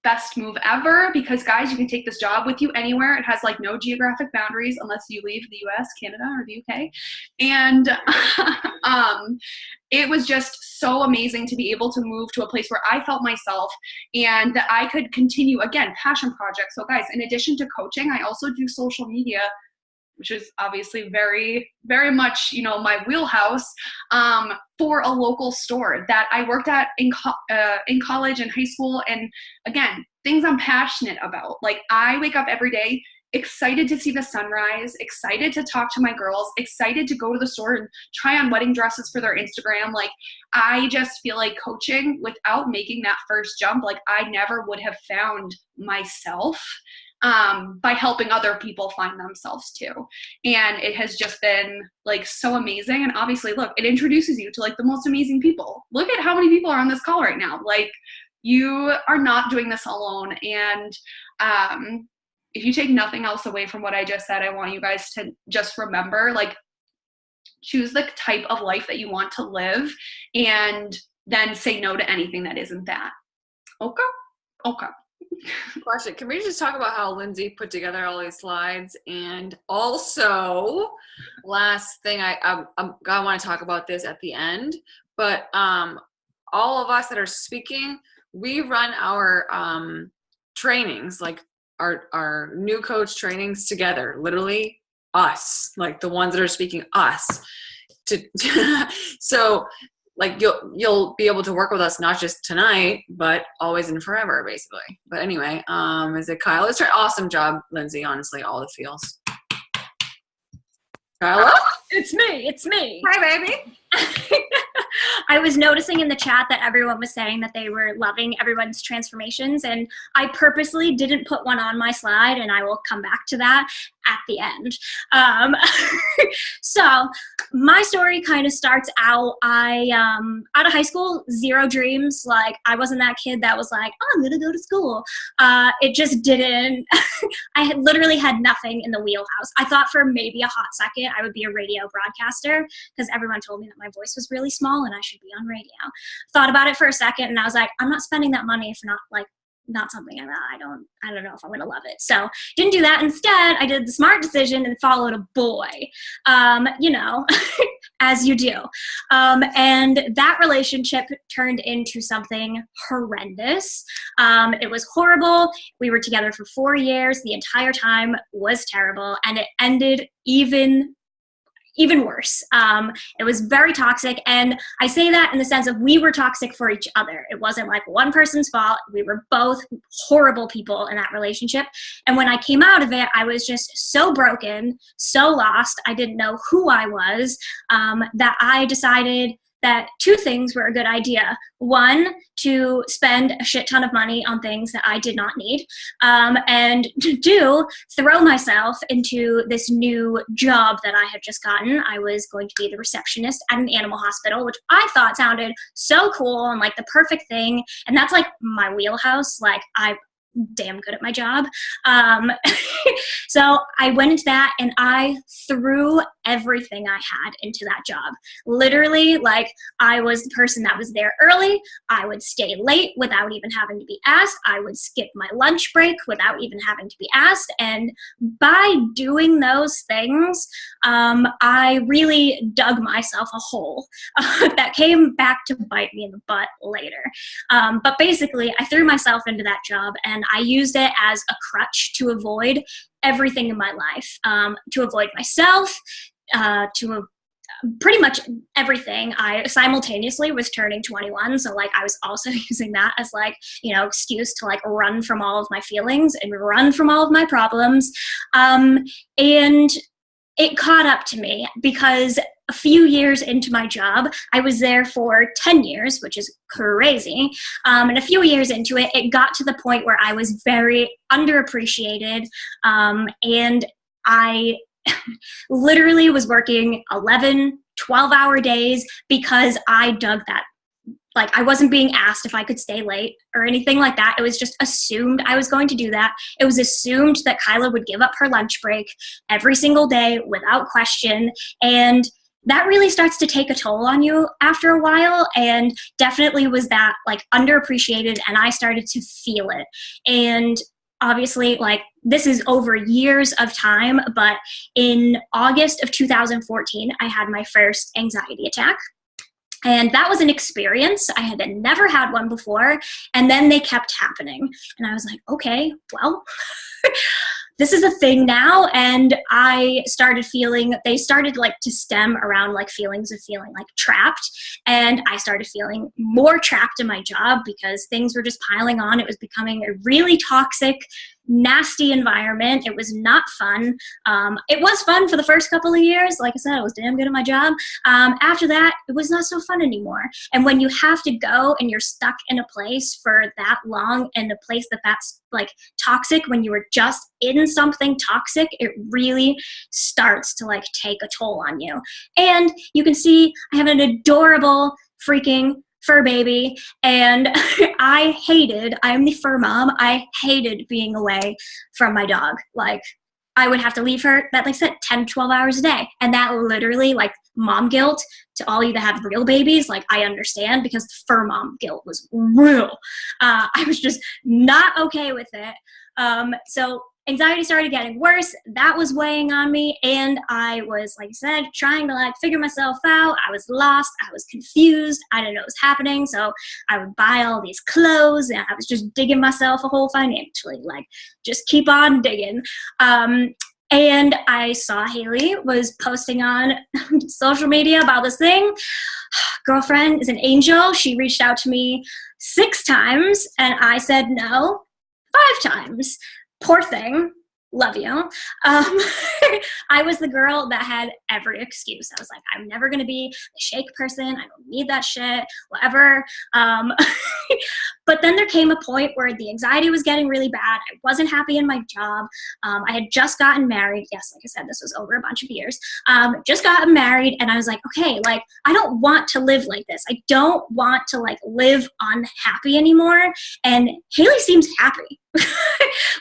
Best move ever, because guys, you can take this job with you anywhere. It has like no geographic boundaries unless you leave the US, Canada, or the UK. And it was just so amazing to be able to move to a place where I felt myself and that I could continue, again, passion projects. So guys, in addition to coaching, I also do social media, which is obviously very, very much, you know, my wheelhouse, for a local store that I worked at in college and high school. And again, things I'm passionate about. Like, I wake up every day excited to see the sunrise, excited to talk to my girls, excited to go to the store and try on wedding dresses for their Instagram. Like, I just feel like coaching, without making that first jump, like, I never would have found myself by helping other people find themselves too. And it has just been like so amazing. And obviously, look, it introduces you to like the most amazing people. Look at how many people are on this call right now. Like, you are not doing this alone. And if you take nothing else away from what I just said, I want you guys to just remember, like, choose the type of life that you want to live and then say no to anything that isn't that. Okay? Okay. Question. Can we just talk about how Lindsay put together all these slides? And also, last thing, I want to talk about this at the end, but all of us that are speaking, we run our trainings, like our new coach trainings together, literally us, like the ones that are speaking, us. So like you'll be able to work with us not just tonight, but always and forever, basically. But anyway, is it Kyle? It's her awesome job, Lindsay, honestly, all the feels. Kyla? It's me. Hi, baby. I was noticing in the chat that everyone was saying that they were loving everyone's transformations, and I purposely didn't put one on my slide, and I will come back to that at the end. So my story kind of starts out, out of high school, zero dreams. Like, I wasn't that kid that was like, oh, I'm gonna go to school. It just didn't. I literally had nothing in the wheelhouse. I thought for maybe a hot second I would be a radio broadcaster, because everyone told me that my voice was really small and I should be on radio. Thought about it for a second, and I was like, I'm not spending that money for not something I don't know if I'm going to love it. So didn't do that. Instead, I did the smart decision and followed a boy, as you do. And that relationship turned into something horrendous. It was horrible. We were together for 4 years. The entire time was terrible. And it ended even worse. It was very toxic. And I say that in the sense of we were toxic for each other. It wasn't like one person's fault. We were both horrible people in that relationship. And when I came out of it, I was just so broken, so lost. I didn't know who I was, that I decided that two things were a good idea. One, to spend a shit ton of money on things that I did not need. And two, throw myself into this new job that I had just gotten. I was going to be the receptionist at an animal hospital, which I thought sounded so cool and like the perfect thing. And that's like my wheelhouse. Like, I'm damn good at my job. So I went into that and I threw everything I had into that job. Literally, like, I was the person that was there early. I would stay late without even having to be asked. I would skip my lunch break without even having to be asked. And by doing those things, I really dug myself a hole that came back to bite me in the butt later. But basically, I threw myself into that job and I used it as a crutch to avoid everything in my life, to avoid myself, to pretty much everything. I simultaneously was turning 21, so like I was also using that as like, excuse to like run from all of my feelings and run from all of my problems. And it caught up to me because a few years into my job, I was there for 10 years, which is crazy. And a few years into it, it got to the point where I was very underappreciated. And I literally was working 11, 12-hour days because I dug that like I wasn't being asked if I could stay late or anything like that. It was just assumed I was going to do that. It was assumed that Kyla would give up her lunch break every single day without question. And that really starts to take a toll on you after a while, and definitely was that like underappreciated, and I started to feel it. And obviously, like, this is over years of time, but in August of 2014, I had my first anxiety attack. And that was an experience. I had never had one before. And then they kept happening. And I was like, okay, well, this is a thing now. And I started feeling, they started like to stem around like feelings of feeling like trapped. And I started feeling more trapped in my job because things were just piling on. It was becoming a really toxic, nasty environment. It was not fun. It was fun for the first couple of years. Like I said, I was damn good at my job. After that, it was not so fun anymore. And when you have to go and you're stuck in a place for that long, and a place that's like toxic, when you were just in something toxic, it really starts to like take a toll on you. And you can see I have an adorable freaking fur baby, and I'm the fur mom. I hated being away from my dog. Like, I would have to leave her, like I said, 10, 12 hours a day. And that literally, like, mom guilt, to all you that have real babies, like, I understand, because the fur mom guilt was real. I was just not okay with it. So anxiety started getting worse. That was weighing on me. And I was, like I said, trying to like figure myself out. I was lost. I was confused. I didn't know what was happening. So I would buy all these clothes, and I was just digging myself a hole financially. Like, just keep on digging. And I saw Haley was posting on social media about this thing. Girlfriend is an angel. She reached out to me 6 times, and I said no 5 times. Poor thing. Love you. I was the girl that had every excuse. I was like, I'm never going to be the shake person. I don't need that shit, whatever. But then there came a point where the anxiety was getting really bad. I wasn't happy in my job. I had just gotten married. Yes, like I said, this was over a bunch of years. Just gotten married, and I was like, okay, like, I don't want to live like this. I don't want to like live unhappy anymore. And Haley seems happy.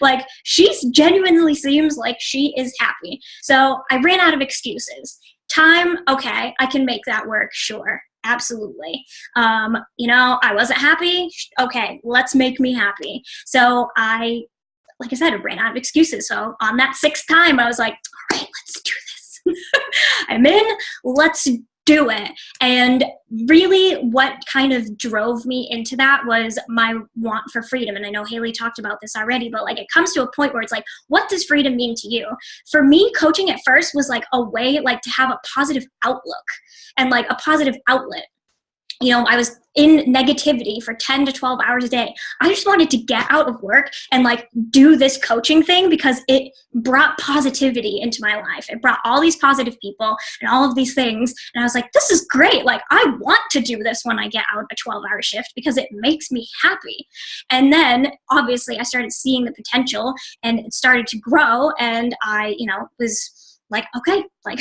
Like, she genuinely seems like she is happy. So I ran out of excuses. Time, okay, I can make that work, sure, absolutely. I wasn't happy, okay, let's make me happy. So like I said, I ran out of excuses. So on that 6th time, I was like, all right, let's do this. I'm in, let's do it. And really what kind of drove me into that was my want for freedom. And I know Haley talked about this already, but like, it comes to a point where it's like, what does freedom mean to you? For me, coaching at first was like a way like to have a positive outlook and like a positive outlet. I was in negativity for 10 to 12 hours a day. I just wanted to get out of work and like do this coaching thing because it brought positivity into my life. It brought all these positive people and all of these things. And I was like, this is great. Like, I want to do this when I get out a 12-hour shift because it makes me happy. And then obviously I started seeing the potential, and it started to grow. And I, was like, okay, like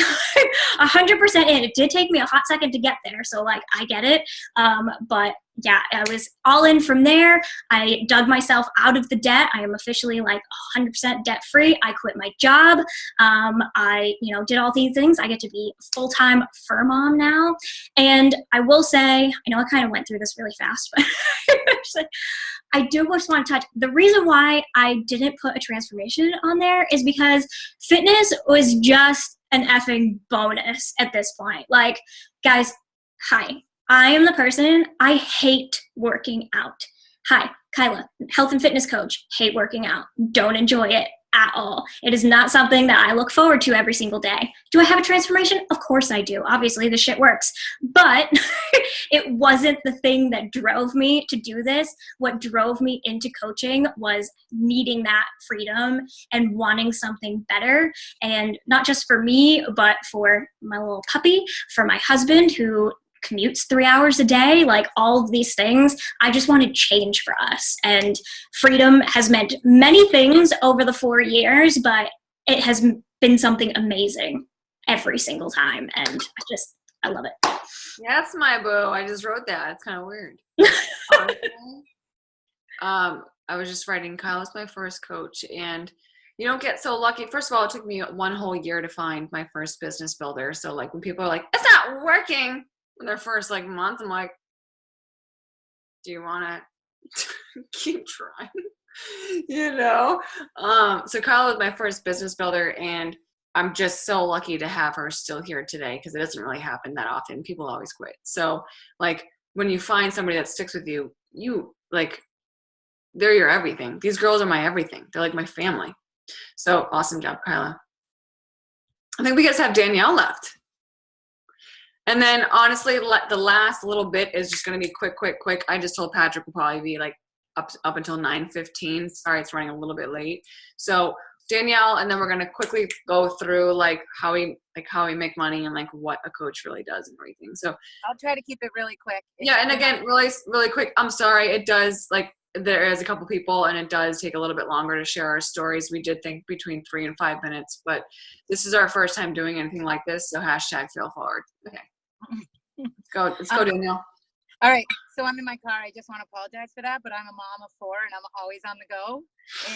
100% in. It did take me a hot second to get there. So like, I get it. But yeah, I was all in from there. I dug myself out of the debt. I am officially like 100% debt free. I quit my job. I, did all these things. I get to be a full-time fur mom now. And I will say, I know I kind of went through this really fast, but I do just want to touch. The reason why I didn't put a transformation on there is because fitness was just an effing bonus at this point. Like, guys, hi. I am the person, I hate working out. Hi, Kyla, health and fitness coach, hate working out. Don't enjoy it at all. It is not something that I look forward to every single day. Do I have a transformation? Of course I do. Obviously, the shit works. But it wasn't the thing that drove me to do this. What drove me into coaching was needing that freedom and wanting something better. And not just for me, but for my little puppy, for my husband who commutes 3 hours a day, like all of these things. I just wanted change for us. And freedom has meant many things over the 4 years, but it has been something amazing every single time. And I love it. That's my boo. I just wrote that. It's kind of weird. I was just writing, Kyle is my first coach, and you don't get so lucky. First of all, it took me 1 whole year to find my first business builder. So like when people are like, it's not working in their first like month, I'm like, do you want to keep trying? You know? So Kyle is my first business builder, and I'm just so lucky to have her still here today because it doesn't really happen that often. People always quit. So like when you find somebody that sticks with you, you like, they're your everything. These girls are my everything. They're like my family. So awesome job, Kyla. I think we just have Danielle left. And then honestly, the last little bit is just going to be quick. I just told Patrick will probably be like up until 9:15. Sorry, it's running a little bit late. So Danielle, and then we're going to quickly go through like how we make money and like what a coach really does and everything. So I'll try to keep it really quick. Yeah, and again, really quick. I'm sorry. It does like there is a couple people, and it does take a little bit longer to share our stories. We did think between 3 and 5 minutes, but this is our first time doing anything like this. So #fail forward. Okay, let's go, Danielle. All right, so I'm in my car. I just want to apologize for that, but I'm a mom of 4 and I'm always on the go.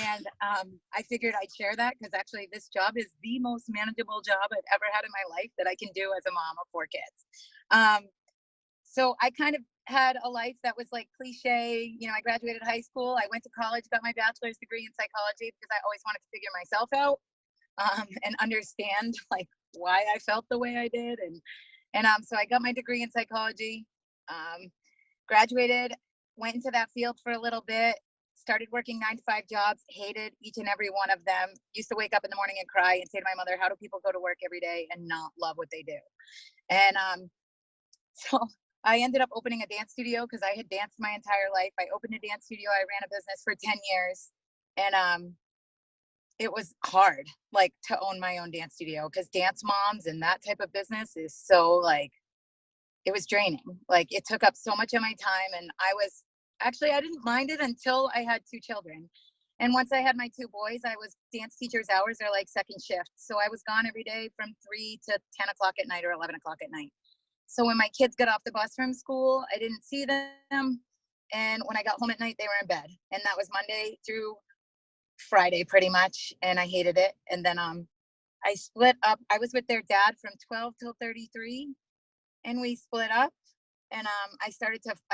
And I figured I'd share that because actually this job is the most manageable job I've ever had in my life that I can do as a mom of 4 kids. So I kind of had a life that was like cliche. You know, I graduated high school. I went to college, got my bachelor's degree in psychology because I always wanted to figure myself out and understand like why I felt the way I did. And so I got my degree in psychology. Graduated, went into that field for a little bit, started working 9 to 5 jobs, hated each and every one of them, used to wake up in the morning and cry and say to my mother, how do people go to work every day and not love what they do? And so I ended up opening a dance studio because I had danced my entire life. I opened a dance studio. I ran a business for 10 years. And it was hard, like, to own my own dance studio because dance moms and that type of business is so, like, it was draining. Like, it took up so much of my time. And I didn't mind it until I had 2 children. And once I had my 2 boys, I was dance teacher's hours are like second shift. So I was gone every day from 3 to 10 o'clock at night or 11 o'clock at night. So when my kids got off the bus from school, I didn't see them. And when I got home at night, they were in bed. And that was Monday through Friday pretty much. And I hated it. And then I split up. I was with their dad from 12 till 33. And we split up. And I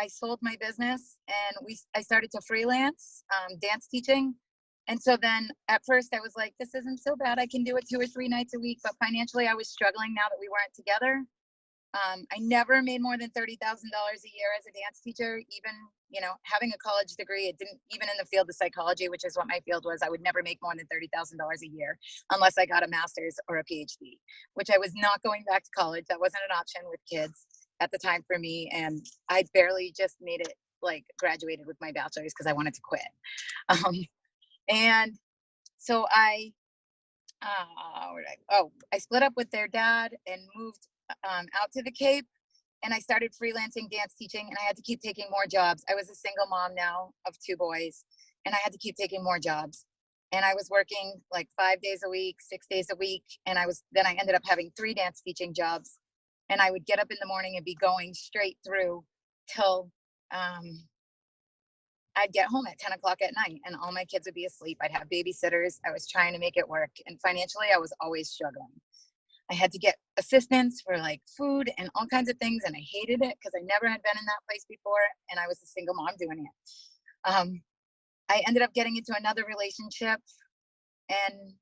sold my business and I started to freelance dance teaching. And so then at first I was like, this isn't so bad. I can do it 2 or 3 nights a week. But financially I was struggling now that we weren't together. I never made more than $30,000 a year as a dance teacher, even, you know, having a college degree. It didn't, even in the field of psychology, which is what my field was, I would never make more than $30,000 a year unless I got a master's or a PhD, which I was not going back to college. That wasn't an option with kids at the time for me. And I barely just made it, like, graduated with my bachelor's because I wanted to quit. And so I split up with their dad and moved out to the Cape, and I started freelancing dance teaching, and I had to keep taking more jobs. I was a single mom now of 2 boys, and I had to keep taking more jobs. And I was working like 5 days a week, 6 days a week. And I ended up having 3 dance teaching jobs. And I would get up in the morning and be going straight through till I'd get home at 10 o'clock at night and all my kids would be asleep. I'd have babysitters. I was trying to make it work. And financially, I was always struggling. I had to get assistance for like food and all kinds of things. And I hated it because I never had been in that place before. And I was a single mom doing it. I ended up getting into another relationship and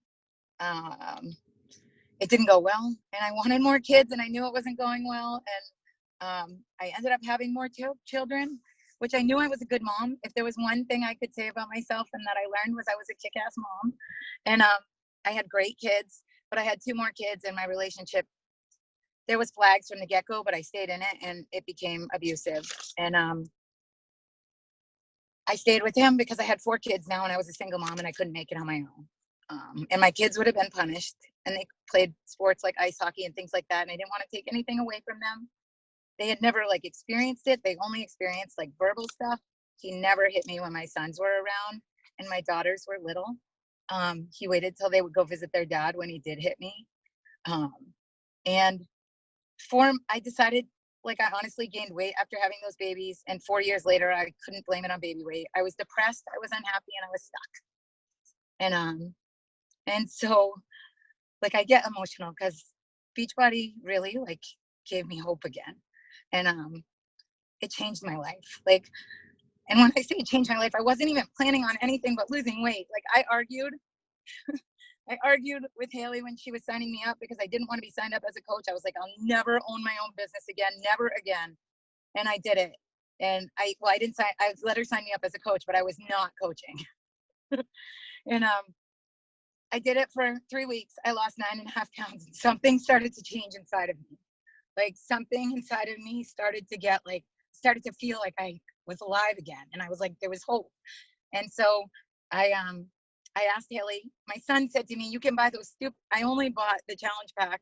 it didn't go well. And I wanted more kids and I knew it wasn't going well. And I ended up having more children, which I knew I was a good mom. If there was one thing I could say about myself and that I learned was I was a kick-ass mom. And I had great kids, but I had 2 more kids in my relationship. There was flags from the get-go, but I stayed in it and it became abusive. And I stayed with him because I had 4 kids now and I was a single mom and I couldn't make it on my own. And my kids would have been punished and they played sports like ice hockey and things like that. And I didn't want to take anything away from them. They had never like experienced it. They only experienced like verbal stuff. He never hit me when my sons were around and my daughters were little. He waited till they would go visit their dad when he did hit me. And I decided, like, I honestly gained weight after having those babies, and 4 years later, I couldn't blame it on baby weight. I was depressed, I was unhappy, and I was stuck. And so, like, I get emotional because Beachbody really, like, gave me hope again. And it changed my life. Like, and when I say it changed my life, I wasn't even planning on anything but losing weight. Like, I argued with Haley when she was signing me up because I didn't want to be signed up as a coach. I was like, I'll never own my own business again, never again. And I did it. And I let her sign me up as a coach, but I was not coaching. And I did it for 3 weeks. I lost 9.5 pounds. And something started to change inside of me. Like, something inside of me started to feel like I was alive again. And I was like, there was hope. And so I asked Haley, my son said to me, you can buy those I only bought the challenge pack.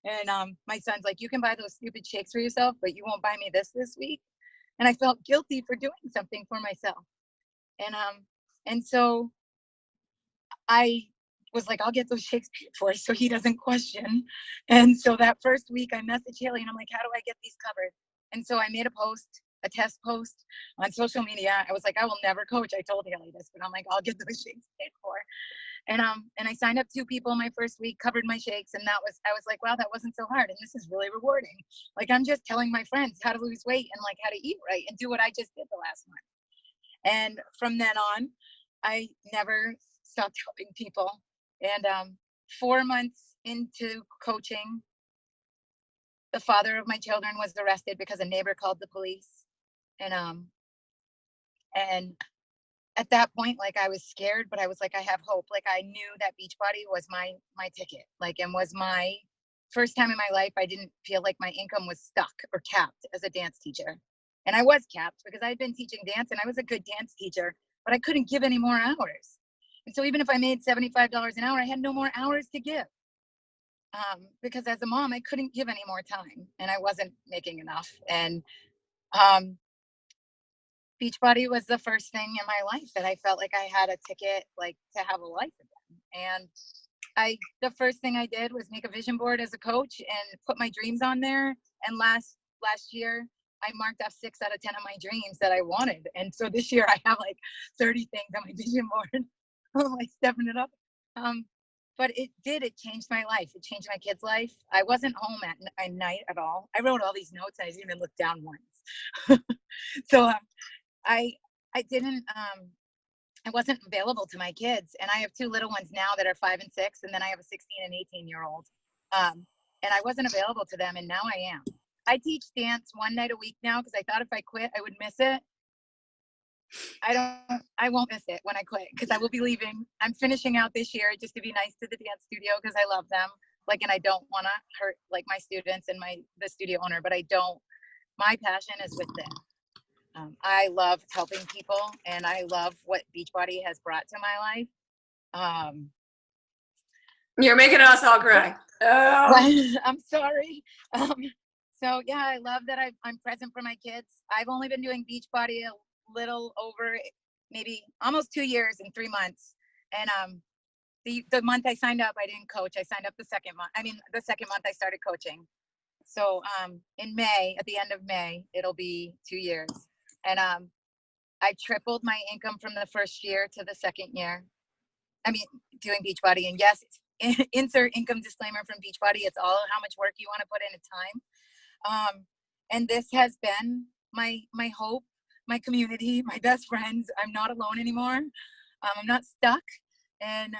And my son's like, you can buy those stupid shakes for yourself, but you won't buy me this week. And I felt guilty for doing something for myself. And so I was like, I'll get those shakes paid for so he doesn't question. And so that first week I messaged Haley and I'm like, how do I get these covered? And so I made a test post on social media. I was like, I will never coach. I told Haley this, but I'm like, I'll get those shakes paid for. And I signed up 2 people my first week, covered my shakes. And I was like, wow, that wasn't so hard. And this is really rewarding. Like, I'm just telling my friends how to lose weight and like how to eat right and do what I just did the last month. And from then on, I never stopped helping people. And 4 months into coaching, the father of my children was arrested because a neighbor called the police. And at that point, like, I was scared, but I was like, I have hope. Like, I knew that Beachbody was my ticket, like, and was my first time in my life I didn't feel like my income was stuck or capped as a dance teacher. And I was capped because I had been teaching dance and I was a good dance teacher, but I couldn't give any more hours. And so even if I made $75 an hour, I had no more hours to give. Because as a mom, I couldn't give any more time and I wasn't making enough. And Beachbody was the first thing in my life that I felt like I had a ticket, like, to have a life again. And the first thing I did was make a vision board as a coach and put my dreams on there. And last year, I marked off 6 out of 10 of my dreams that I wanted. And so this year I have like 30 things on my vision board. I'm like stepping it up. But it changed my life. It changed my kid's life. I wasn't home at night at all. I wrote all these notes. I didn't even look down once. So I wasn't available to my kids. And I have 2 little ones now that are 5 and 6. And then I have a 16 and 18-year-old. And I wasn't available to them. And now I am. I teach dance 1 night a week now because I thought if I quit, I would miss it. I won't miss it when I quit because I will be leaving. I'm finishing out this year just to be nice to the dance studio because I love them. Like, and I don't want to hurt like my students and the studio owner, but my passion is with them. I love helping people and I love what Beachbody has brought to my life. You're making us all cry. Oh. I'm sorry. So yeah, I love that I'm present for my kids. I've only been doing Beachbody a little over maybe almost 2 years and 3 months. And the month I signed up, I didn't coach. I signed up the second month. The second month I started coaching. So in May, at the end of May, it'll be 2 years. And I tripled my income from the first year to the second year. Doing Beachbody. And yes, insert income disclaimer from Beachbody. It's all how much work you want to put in time. And this has been my hope, my community, my best friends. I'm not alone anymore. I'm not stuck. And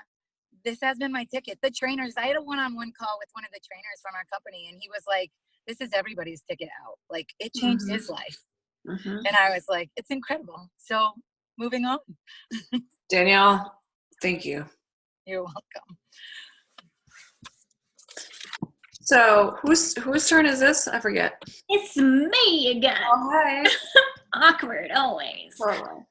this has been my ticket. The trainers, I had a one-on-one call with one of the trainers from our company, and he was like, this is everybody's ticket out. Like, it changed his life. And I was like, it's incredible. So moving on. Danielle, thank you. You're welcome. So whose turn is this? I forget. It's me again. Oh, hi. Awkward, always. Totally.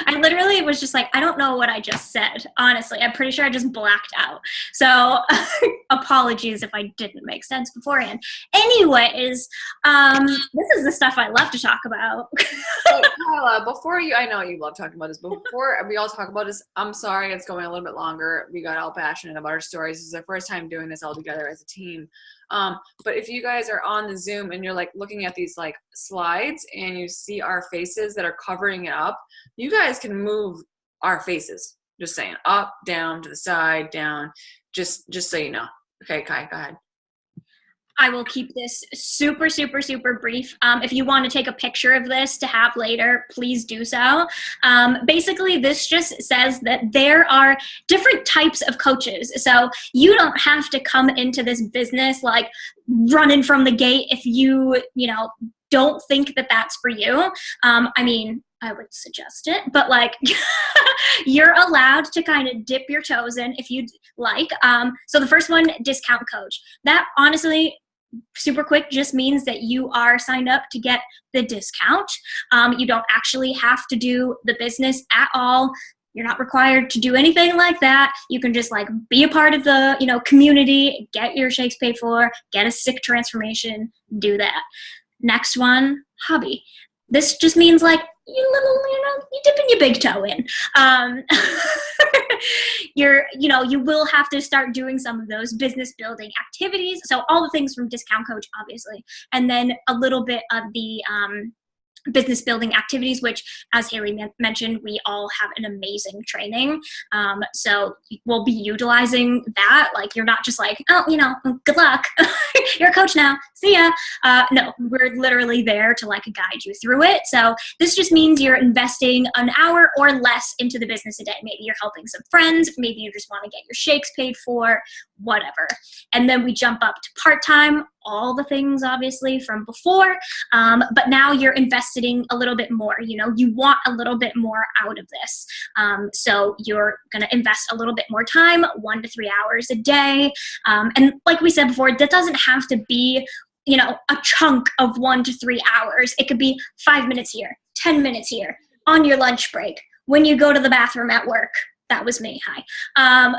I literally was just like, I don't know what I just said. Honestly, I'm pretty sure I just blacked out. So apologies if I didn't make sense beforehand. Anyways, this is the stuff I love to talk about. So, Kyla, I know you love talking about this, but before we all talk about this, I'm sorry it's going a little bit longer. We got all passionate about our stories. This is our first time doing this all together as a team. But if you guys are on the Zoom and you're like looking at these like slides and you see our faces that are covering it up, you guys can move our faces. Just saying, up, down, to the side, down, just so you know. Okay, Kai, go ahead. I will keep this super, super, super brief. If you want to take a picture of this to have later, please do so. Basically, this just says that there are different types of coaches. So you don't have to come into this business like running from the gate if you don't think that that's for you. I mean, I would suggest it, but like you're allowed to kind of dip your toes in if you'd like. So the first one, discount coach. That honestly, super quick, just means that you are signed up to get the discount. You don't actually have to do the business at all. You're not required to do anything like that. You can just like be a part of the community, get your shakes paid for, get a sick transformation, do that. Next one, hobby. This just means like you dipping your big toe in. You will have to start doing some of those business building activities. So all the things from Discount Coach, obviously, and then a little bit of the business building activities, which, as Haley mentioned, we all have an amazing training. So we'll be utilizing that. Like, you're not just like, oh, good luck. You're a coach now. See ya. No, we're literally there to like guide you through it. So this just means you're investing an hour or less into the business a day. Maybe you're helping some friends. Maybe you just want to get your shakes paid for, whatever. And then we jump up to part-time, all the things obviously from before, but now you're investing a little bit more. You want a little bit more out of this. So you're going to invest a little bit more time, 1 to 3 hours a day. And like we said before, that doesn't have to be a chunk of 1 to 3 hours. It could be 5 minutes here, 10 minutes here, on your lunch break, when you go to the bathroom at work. That was me. Hi.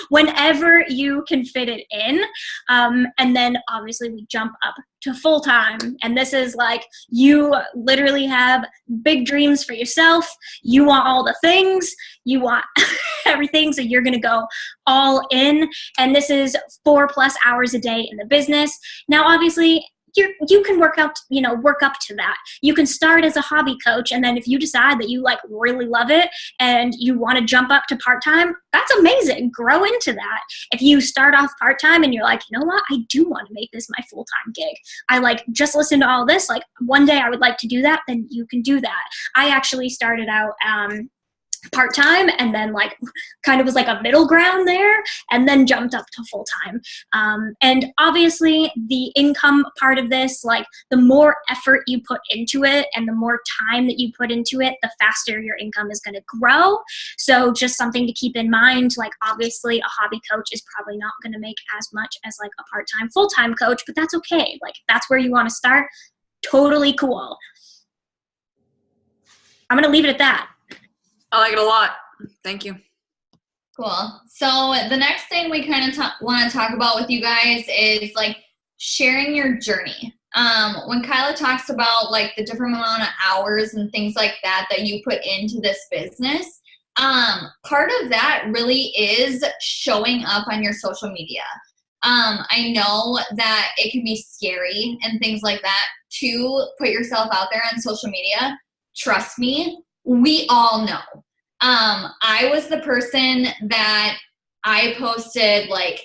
Whenever you can fit it in. And then obviously we jump up to full time. And this is like, you literally have big dreams for yourself. You want all the things. You want everything. So you're going to go all in. And this is 4+ hours a day in the business. Now, obviously, you can work up to that. You can start as a hobby coach, and then if you decide that you like really love it and you want to jump up to part-time, that's amazing. Grow into that. If you start off part-time and you're like, you know what, I do want to make this my full-time gig. I like just listen to all this. Like one day I would like to do that, then you can do that. I actually started out part-time and then like kind of was like a middle ground there and then jumped up to full-time. And obviously the income part of this, like the more effort you put into it and the more time that you put into it, the faster your income is going to grow. So just something to keep in mind, like obviously a hobby coach is probably not going to make as much as like a part-time, full-time coach, but that's okay. Like that's where you want to start. Totally cool. I'm going to leave it at that. I like it a lot. Thank you. Cool. So the next thing we kind of want to talk about with you guys is like sharing your journey. When Kyla talks about like the different amount of hours and things like that you put into this business, part of that really is showing up on your social media. I know that it can be scary and things like that to put yourself out there on social media. Trust me, we all know. I was the person that I posted like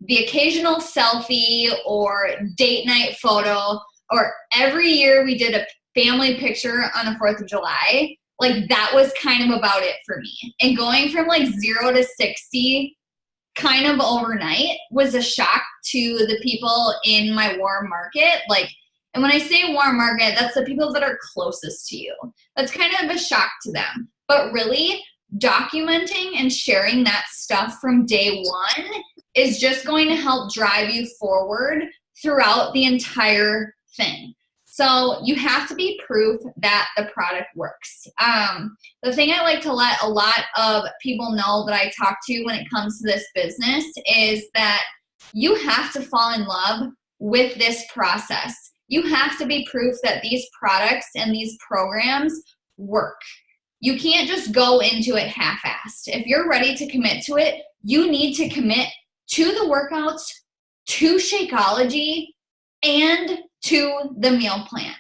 the occasional selfie or date night photo, or every year we did a family picture on the 4th of July. Like that was kind of about it for me. And going from like 0 to 60 kind of overnight was a shock to the people in my warm market. And when I say warm market, that's the people that are closest to you. That's kind of a shock to them. But really, documenting and sharing that stuff from day one is just going to help drive you forward throughout the entire thing. So you have to be proof that the product works. The thing I like to let a lot of people know that I talk to when it comes to this business is that you have to fall in love with this process. You have to be proof that these products and these programs work. You can't just go into it half-assed. If you're ready to commit to it, you need to commit to the workouts, to Shakeology, and to the meal plan.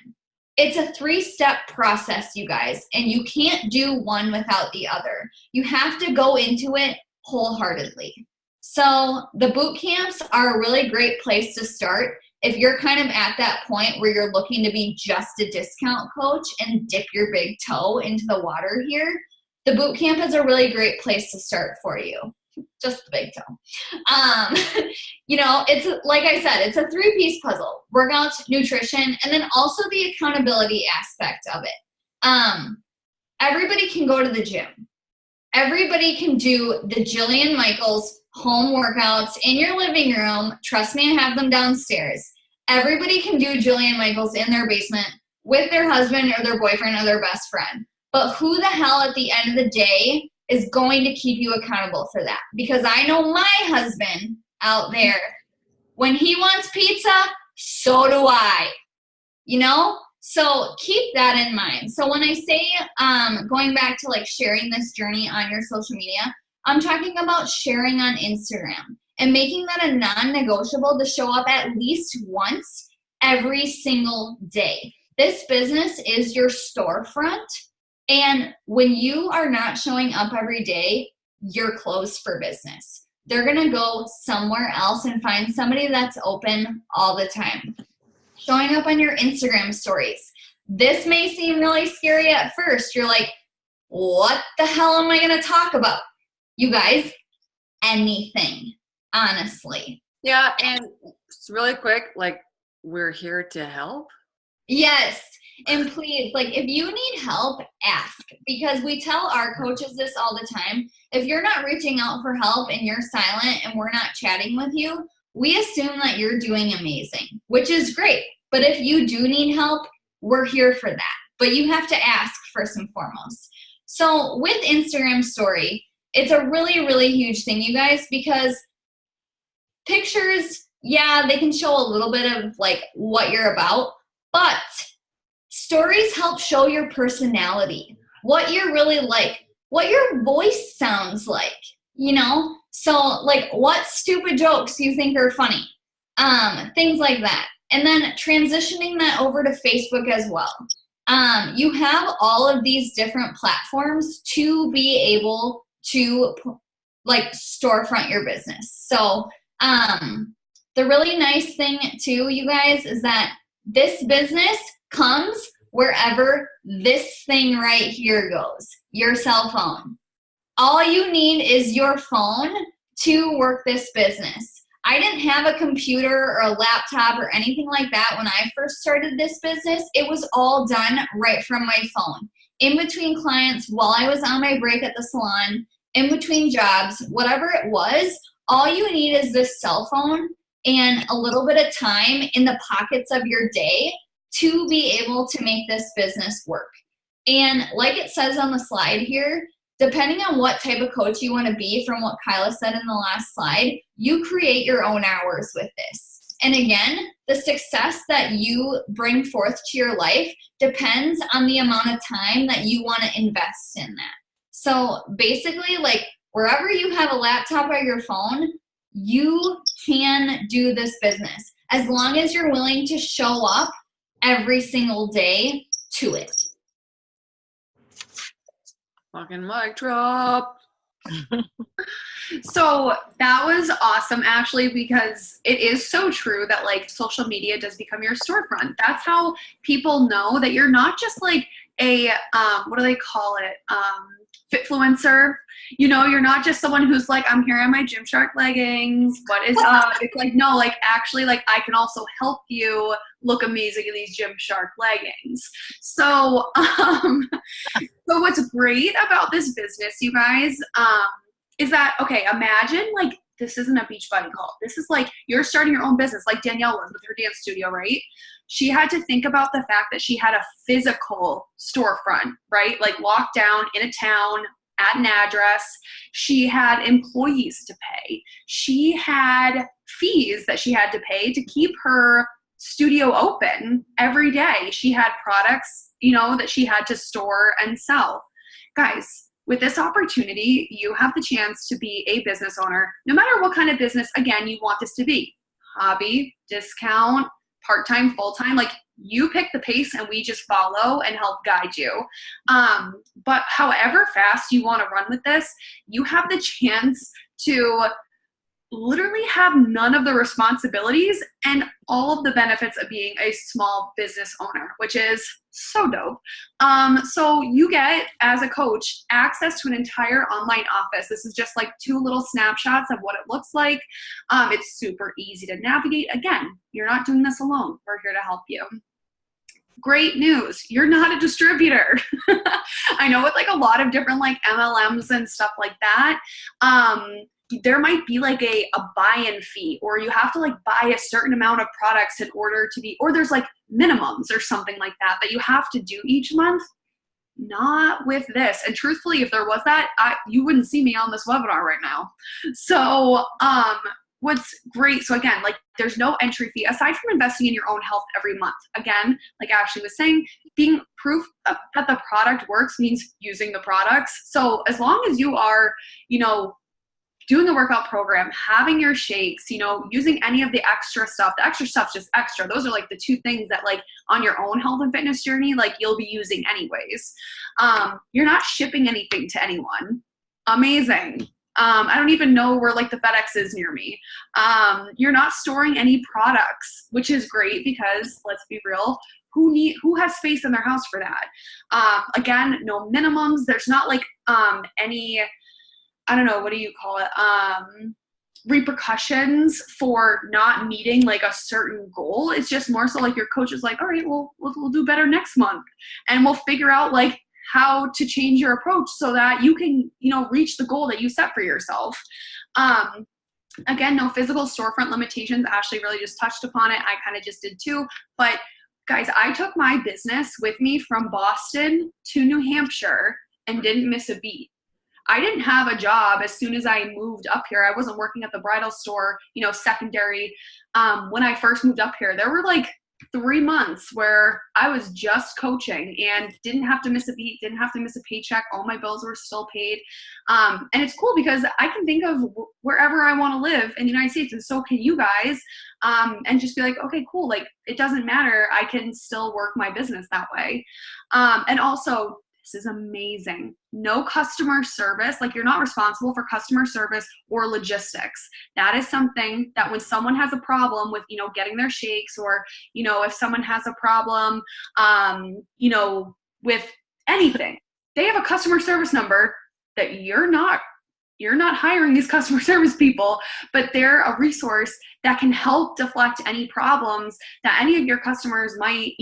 It's a 3-step process, you guys, and you can't do one without the other. You have to go into it wholeheartedly. So the boot camps are a really great place to start. If you're kind of at that point where you're looking to be just a discount coach and dip your big toe into the water here, the boot camp is a really great place to start for you. Just the big toe. You know, it's like I said, it's a 3-piece puzzle: workouts, nutrition, and then also the accountability aspect of it. Everybody can go to the gym. Everybody can do the Jillian Michaels home workouts in your living room. Trust me, I have them downstairs. Everybody can do Jillian Michaels in their basement with their husband or their boyfriend or their best friend. But who the hell at the end of the day is going to keep you accountable for that? Because I know my husband out there, when he wants pizza, so do I, you know? So keep that in mind. So when I say going back to like sharing this journey on your social media, I'm talking about sharing on Instagram and making that a non-negotiable to show up at least once every single day. This business is your storefront. And when you are not showing up every day, you're closed for business. They're going to go somewhere else and find somebody that's open all the time. Showing up on your Instagram stories. This may seem really scary at first. You're like, what the hell am I going to talk about? You guys, anything, honestly. Yeah, and really quick, like, we're here to help. Yes. And please, like, if you need help, ask. Because we tell our coaches this all the time. If you're not reaching out for help and you're silent and we're not chatting with you, we assume that you're doing amazing, which is great. But if you do need help, we're here for that. But you have to ask first and foremost. So with Instagram story, it's a really, really huge thing, you guys, because pictures, yeah, they can show a little bit of like what you're about, but stories help show your personality, what you're really like, what your voice sounds like, you know? So like what stupid jokes you think are funny, things like that. And then transitioning that over to Facebook as well. You have all of these different platforms to be able to like storefront your business. So the really nice thing too, you guys, is that this business comes wherever this thing right here goes, your cell phone. All you need is your phone to work this business. I didn't have a computer or a laptop or anything like that when I first started this business. It was all done right from my phone. In between clients, while I was on my break at the salon, in between jobs, whatever it was, all you need is this cell phone and a little bit of time in the pockets of your day to be able to make this business work. And like it says on the slide here, depending on what type of coach you want to be, from what Kyla said in the last slide, you create your own hours with this. And again, the success that you bring forth to your life depends on the amount of time that you want to invest in that. So basically, like wherever you have a laptop or your phone, you can do this business as long as you're willing to show up every single day to it. Fucking mic drop. So that was awesome, Ashley, because it is so true that like social media does become your storefront. That's how people know that you're not just like a, what do they call it? Fitfluencer. You know, you're not just someone who's like, I'm here in my Gymshark leggings. What is up? It's like, no, like actually, like I can also help you look amazing in these Gymshark leggings. So, so what's great about this business, you guys, is that, okay, imagine like this isn't a Beachbody call. This is like you're starting your own business, like Danielle was with her dance studio, right? She had to think about the fact that she had a physical storefront, right? Like locked down in a town at an address. She had employees to pay. She had fees that she had to pay to keep her studio open every day. She had products, you know, that she had to store and sell. Guys, with this opportunity, you have the chance to be a business owner, no matter what kind of business, again, you want this to be. hobby, discount, part-time, full-time, like you pick the pace and we just follow and help guide you. But however fast you want to run with this, you have the chance to literally have none of the responsibilities and all of the benefits of being a small business owner, which is so dope. So you get, as a coach, access to an entire online office. This is just like 2 little snapshots of what it looks like. It's super easy to navigate. Again, you're not doing this alone. We're here to help you. Great news, you're not a distributor. I know with like a lot of different like MLMs and stuff like that, there might be like a buy-in fee, or you have to like buy a certain amount of products in order to be, or there's like minimums or something like that you have to do each month. Not with this. And truthfully, if there was that, you wouldn't see me on this webinar right now. So what's great, so again, like there's no entry fee aside from investing in your own health every month. Again, like Ashley was saying, being proof that the product works means using the products. So as long as you are, doing a workout program, having your shakes, using any of the extra stuff. The extra stuff's just extra. Those are like the 2 things that like on your own health and fitness journey, like you'll be using anyways. You're not shipping anything to anyone. Amazing. I don't even know where like the FedEx is near me. You're not storing any products, which is great because let's be real, who has space in their house for that? Again, no minimums. There's not like any, I don't know, what do you call it? Repercussions for not meeting like a certain goal. It's just more so like your coach is like, all right, well, we'll do better next month. And we'll figure out like how to change your approach so that you can, reach the goal that you set for yourself. Again, no physical storefront limitations. Ashley really just touched upon it. I kind of just did too. But guys, I took my business with me from Boston to New Hampshire and didn't miss a beat. I didn't have a job as soon as I moved up here. I wasn't working at the bridal store, secondary. When I first moved up here, there were like 3 months where I was just coaching and didn't have to miss a beat, didn't have to miss a paycheck. All my bills were still paid. And it's cool because I can think of wherever I want to live in the United States, and so can you guys, and just be like, okay, cool. Like, it doesn't matter. I can still work my business that way. And also, this is amazing. No customer service. Like, you're not responsible for customer service or logistics. That is something that when someone has a problem with, getting their shakes, or, if someone has a problem, with anything, they have a customer service number that you're not hiring these customer service people, but they're a resource that can help deflect any problems that any of your customers might,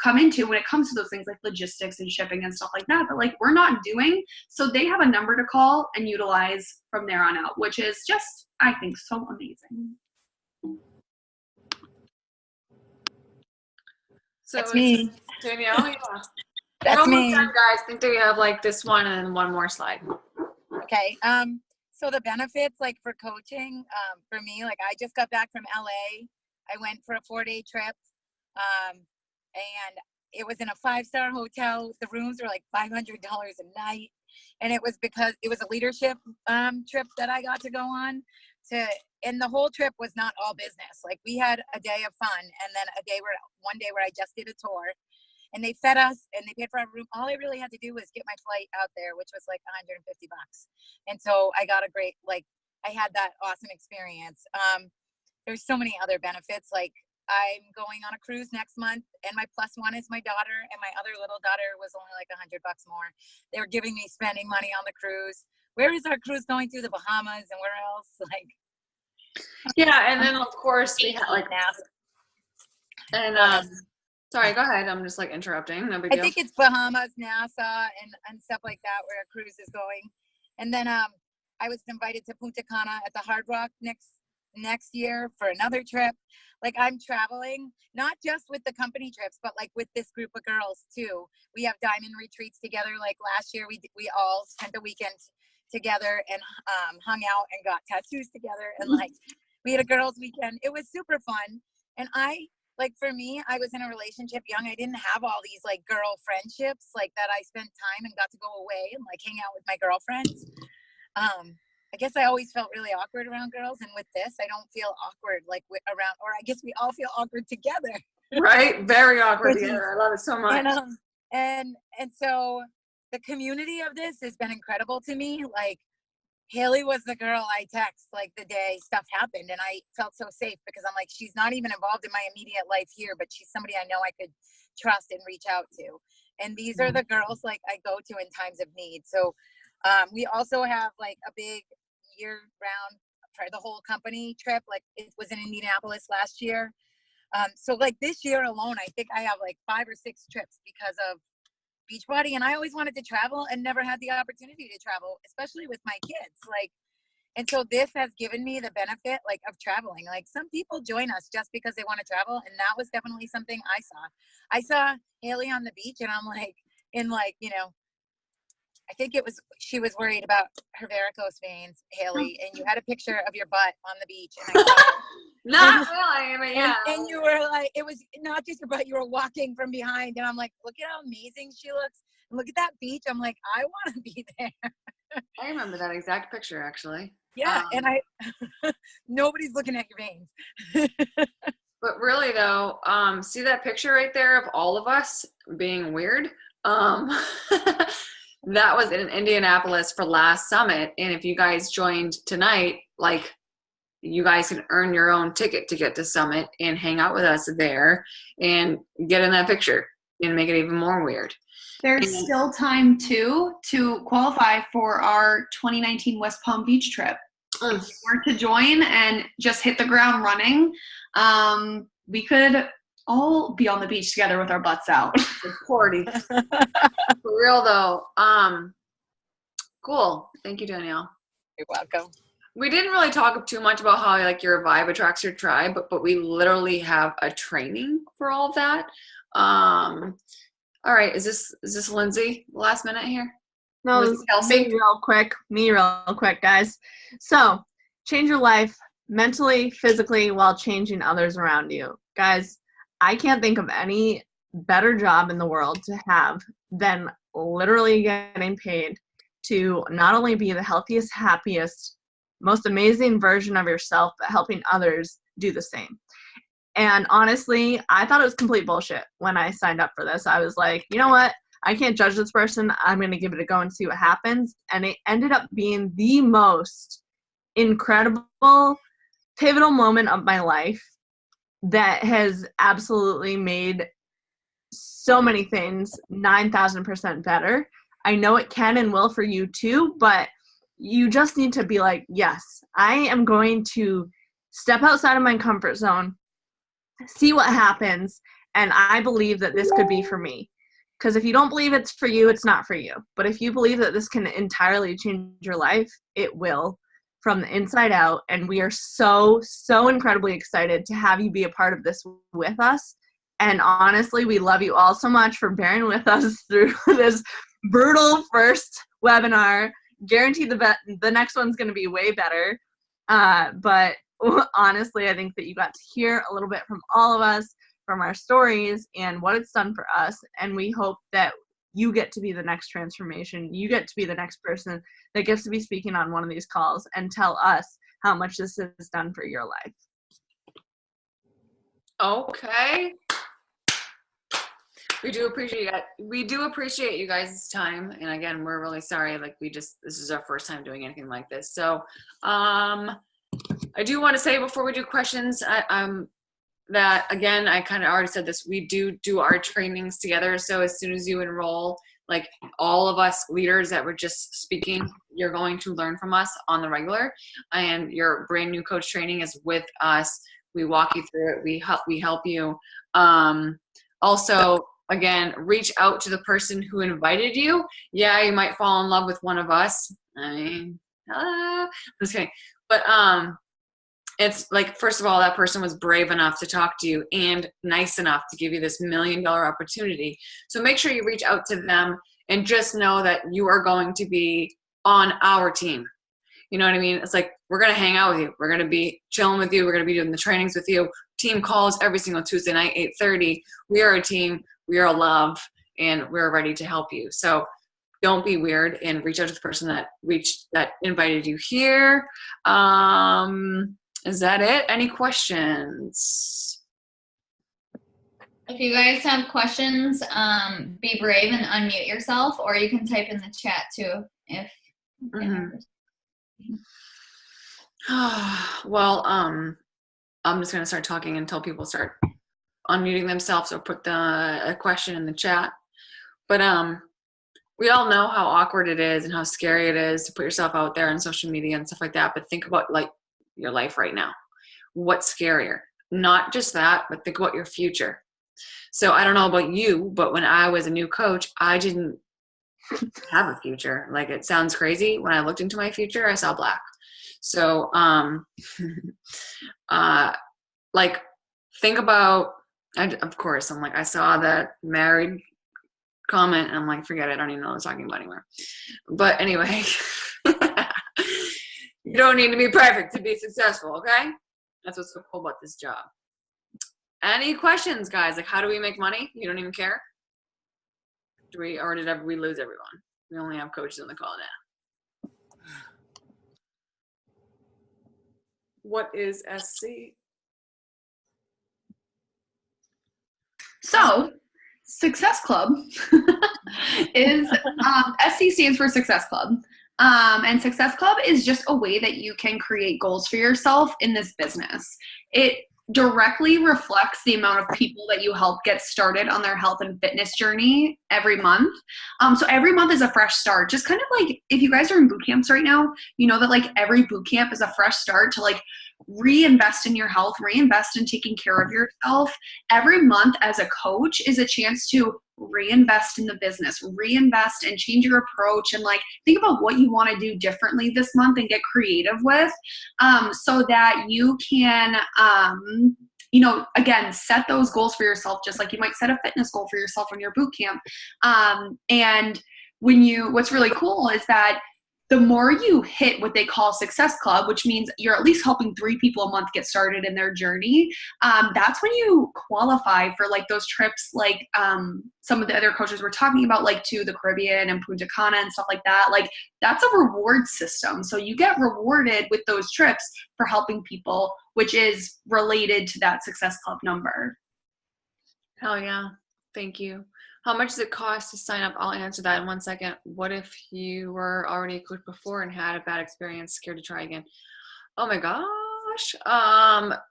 come into when it comes to those things like logistics and shipping and stuff like that, but like we're not doing. So they have a number to call and utilize from there on out, which is just, I think, so amazing. So That's me. Danielle, yeah. That's We're almost me. done, guys. I think that we have like this one and one more slide. Okay. So the benefits, like for coaching, for me, like I just got back from LA. I went for a 4-day trip, and it was in a 5-star hotel. The rooms were like $500 a night, and it was because it was a leadership trip that I got to go on. And the whole trip was not all business. Like, we had a day of fun, and then one day where I just did a tour. And they fed us and they paid for our room. All I really had to do was get my flight out there, which was like $150. And so I got I had that awesome experience. There's so many other benefits. Like, I'm going on a cruise next month, and my +1 is my daughter, and my other little daughter was only like $100 more. They were giving me spending money on the cruise. Where is our cruise going to? The Bahamas, and where else? Like, yeah, and then of course we have like and sorry, go ahead. I'm just like interrupting. No big deal. I think it's Bahamas, Nassau, and stuff like that where a cruise is going. And then I was invited to Punta Cana at the Hard Rock next year for another trip. Like, I'm traveling, not just with the company trips, but like with this group of girls too. We have diamond retreats together. Like last year, we all spent the weekend together and hung out and got tattoos together. And like, we had a girls' weekend. It was super fun. And for me, I was in a relationship young. I didn't have all these like girl friendships like that. I spent time and got to go away and like hang out with my girlfriends. I guess I always felt really awkward around girls, and with this, I don't feel awkward like around, or I guess we all feel awkward together. Right? Very awkward together. I love it so much. And so the community of this has been incredible to me. Like, Haley was the girl I text like the day stuff happened, and I felt so safe because I'm like, she's not even involved in my immediate life here, but she's somebody I know I could trust and reach out to. And these are the girls like I go to in times of need. So we also have like a big year-round for the whole company trip. Like, it was in Indianapolis last year. So like this year alone, I think I have like 5 or 6 trips because of Beachbody, and I always wanted to travel and never had the opportunity to travel, especially with my kids. Like, and so this has given me the benefit like of traveling. Like, some people join us just because they want to travel, and that was definitely something I saw. I saw Haley on the beach, and I'm like, in like, you know, I think it was, she was worried about her varicose veins, Haley, and you had a picture of your butt on the beach. And I saw Not really, but yeah. And you were like, it was not just your butt, you were walking from behind. And I'm like, look at how amazing she looks. And look at that beach. I'm like, I want to be there. I remember that exact picture, actually. Yeah, and nobody's looking at your veins. But really, though, see that picture right there of all of us being weird? That was in Indianapolis for last summit. And if you guys joined tonight, like, you guys can earn your own ticket to get to summit and hang out with us there and get in that picture and make it even more weird. There's still time too to qualify for our 2019 West Palm Beach trip. If you were to join and just hit the ground running, we could all be on the beach together with our butts out. Party. For real though. Cool. Thank you, Danielle. You're welcome. We didn't really talk too much about how like your vibe attracts your tribe, but we literally have a training for all of that. All right, is this Lindsay last minute here? No, this is me real quick, guys. So, change your life mentally, physically, while changing others around you. Guys, I can't think of any better job in the world to have than literally getting paid to not only be the healthiest, happiest, most amazing version of yourself, but helping others do the same. And honestly, I thought it was complete bullshit when I signed up for this. I was like, you know what? I can't judge this person. I'm going to give it a go and see what happens. And it ended up being the most incredible, pivotal moment of my life that has absolutely made so many things 9,000% better. I know it can and will for you too, but you just need to be like, yes, I am going to step outside of my comfort zone, see what happens, and I believe that this could be for me. Because if you don't believe it's for you, it's not for you. But if you believe that this can entirely change your life, it will from the inside out. And we are so, so incredibly excited to have you be a part of this with us. And honestly, we love you all so much for bearing with us through this brutal first webinar. Guaranteed the next one's going to be way better. But honestly, I think that you got to hear a little bit from all of us, from our stories and what it's done for us. And we hope that you get to be the next transformation. You get to be the next person that gets to be speaking on one of these calls and tell us how much this has done for your life. Okay. We do appreciate you guys' time. And again, we're really sorry. Like, this is our first time doing anything like this. So, I do want to say before we do questions, that again, I kind of already said this, we do our trainings together. So as soon as you enroll, like all of us leaders that were just speaking, you're going to learn from us on the regular, and your brand new coach training is with us. We walk you through it. We help you. Also, again, reach out to the person who invited you. Yeah, you might fall in love with one of us. I mean, I'm just kidding. But it's like, first of all, that person was brave enough to talk to you and nice enough to give you this $1 million opportunity. So make sure you reach out to them and just know that you are going to be on our team. You know what I mean? It's like, we're going to hang out with you. We're going to be chilling with you. We're going to be doing the trainings with you. Team calls every single Tuesday night, 8:30. We are a team. We are a love, and we're ready to help you. So don't be weird and reach out to the person that invited you here. Is that it? Any questions? If you guys have questions, be brave and unmute yourself, or you can type in the chat too if Well, I'm just gonna start talking until people start unmuting themselves or put a question in the chat. But we all know how awkward it is and how scary it is to put yourself out there on social media and stuff like that. But think about like your life right now. What's scarier? Not just that, but think about your future. So I don't know about you, but when I was a new coach, I didn't have a future. Like, it sounds crazy. When I looked into my future, I saw black. So, like, think about, of course, I'm like, I saw that married comment and I'm like, forget it. I don't even know what I was talking about anymore. But anyway, you don't need to be perfect to be successful. Okay. That's what's so cool about this job. Any questions, guys? Like, how do we make money? You don't even care? Did we lose everyone? We only have coaches on the call now. What is SC? So, Success Club is SC stands for Success Club. And Success Club is just a way that you can create goals for yourself in this business. It directly reflects the amount of people that you help get started on their health and fitness journey every month. So every month is a fresh start. Just kind of like if you guys are in boot camps right now, you know that like every boot camp is a fresh start to like reinvest in your health, reinvest in taking care of yourself. Every month as a coach is a chance to reinvest in the business, reinvest and change your approach, and like think about what you want to do differently this month and get creative with, so that you can again, set those goals for yourself, just like you might set a fitness goal for yourself in your boot camp. And what's really cool is that the more you hit what they call Success Club, which means you're at least helping 3 people a month get started in their journey, that's when you qualify for like those trips, like some of the other coaches were talking about, like to the Caribbean and Punta Cana and stuff like that. Like, that's a reward system. So you get rewarded with those trips for helping people, which is related to that Success Club number. Hell yeah. Thank you. How much does it cost to sign up? I'll answer that in 1 second. What if you were already a coach before and had a bad experience, scared to try again? Oh my gosh.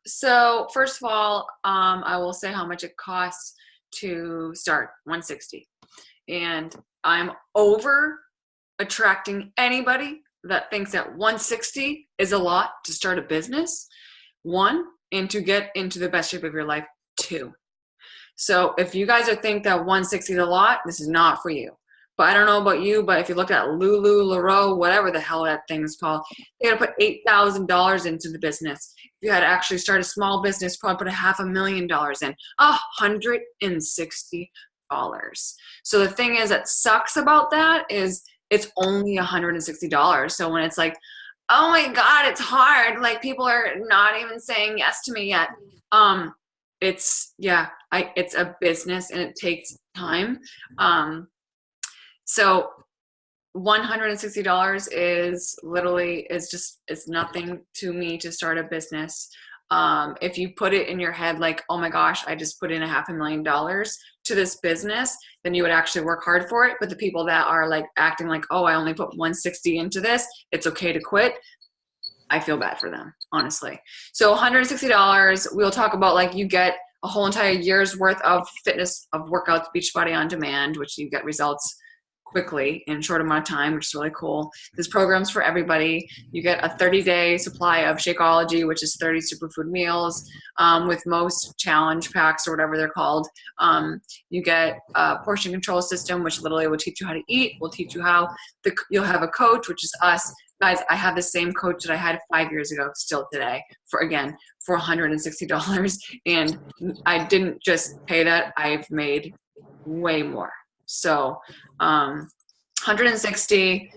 So first of all, I will say how much it costs to start, $160. And I'm over attracting anybody that thinks that $160 is a lot to start a business, 1, and to get into the best shape of your life, 2. So if you guys think that $160 is a lot, this is not for you. But I don't know about you, but if you look at Lululemon, whatever the hell that thing's called, they had to put $8,000 into the business. If you had to actually start a small business, probably put $500,000 in. $160. So the thing is that sucks about that is it's only $160. So when it's like, oh my God, it's hard. Like, people are not even saying yes to me yet. It's a business and it takes time. So $160 is literally, it's nothing to me to start a business. If you put it in your head, like, oh my gosh, I just put in $500,000 to this business, then you would actually work hard for it. But the people that are like acting like, oh, I only put $160 into this, it's okay to quit, I feel bad for them, honestly. So $160, we'll talk about, like, you get a whole entire year's worth of fitness, of workouts, Beachbody on demand, which you get results quickly in a short amount of time, which is really cool. There's programs for everybody. You get a 30-day supply of Shakeology, which is 30 superfood meals, with most challenge packs or whatever they're called. You get a portion control system, which literally will teach you how to eat, will teach you how. You'll have a coach, which is us. Guys, I have the same coach that I had 5 years ago still today for $160. And I didn't just pay that. I've made way more. So $160,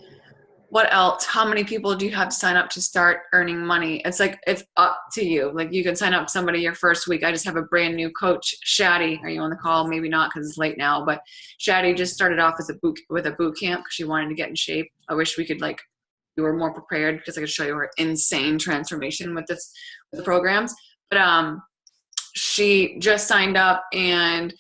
what else? How many people do you have to sign up to start earning money? It's like, it's up to you. Like you can sign up somebody your first week. I just have a brand new coach, Shaddy. Are you on the call? Maybe not because it's late now, but Shaddy just started off with a boot camp because she wanted to get in shape. I wish we could you were more prepared because I could show you her insane transformation with the programs. But she just signed up and